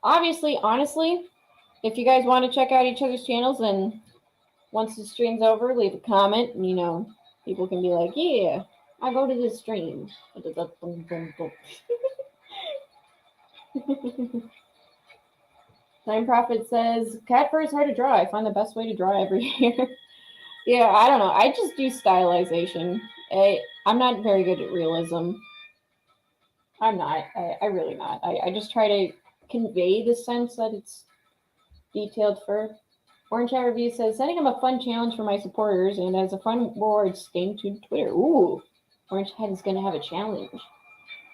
Obviously, honestly, if you guys want to check out each other's channels, then once the stream's over, leave a comment, and, you know, people can be like, yeah, I go to this stream. Time Prophet says, cat fur is hard to draw. I find the best way to draw every year. Yeah, I don't know. I just do stylization. I'm not very good at realism. I'm not. I really not. I just try to convey the sense that it's detailed fur. Orange Hat Review says, setting up a fun challenge for my supporters, and as a fun reward, stay tuned to Twitter. Ooh, Orange Hat is going to have a challenge.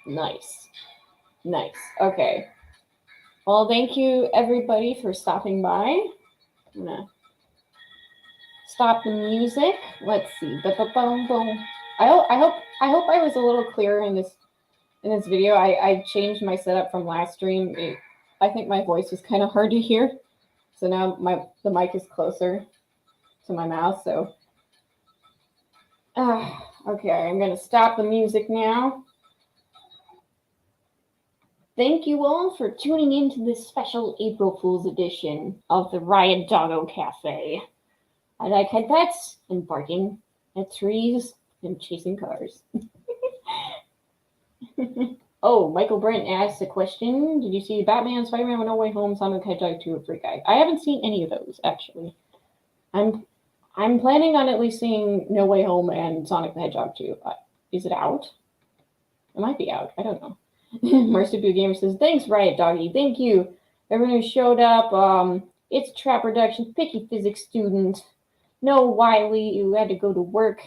Nice. Nice. Okay. Well, thank you, everybody, for stopping by. I'm going to stop the music. Let's see. I hope I was a little clearer in this video. I changed my setup from last stream. I think my voice was kind of hard to hear. So now the mic is closer to my mouth. So, okay, I'm going to stop the music now. Thank you all for tuning in to this special April Fool's edition of the Riot Doggo Cafe. I like head pets and barking at trees and chasing cars. Oh, Michael Brent asked a question. Did you see Batman, Spider-Man, No Way Home, Sonic the Hedgehog 2, or Free Guy? I haven't seen any of those, actually. I'm planning on at least seeing No Way Home and Sonic the Hedgehog 2. Is it out? It might be out. I don't know. Marsupial Gamer says, thanks, Riot Doggy. Thank you. Everyone who showed up. It's a trap production. Picky physics student. No Wiley, who had to go to work.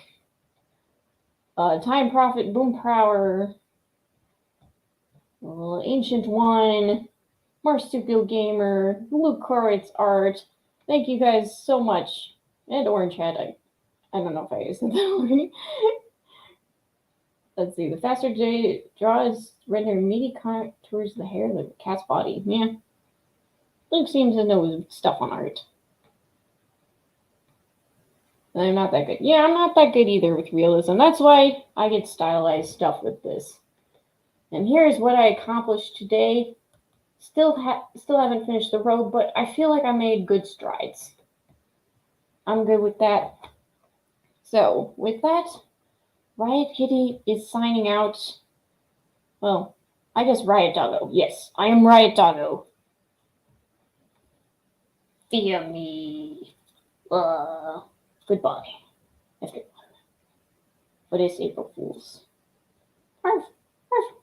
Time Prophet, Boom Power. Ancient One. Marsupial Gamer. Luke Koritz Art. Thank you guys so much. And Orange Hat. I don't know if I said that already. Let's see. The faster draws render meaty contours of the hair of the cat's body. Yeah. Luke seems to know stuff on art. I'm not that good. Yeah, I'm not that good either with realism. That's why I get stylized stuff with this. And here's what I accomplished today. Still haven't finished the road, but I feel like I made good strides. I'm good with that. So, with that, Riot Kitty is signing out. Well, I guess Riot Doggo. Yes, I am Riot Doggo. Fear me. Goodbye. But it's April Fool's. Arf.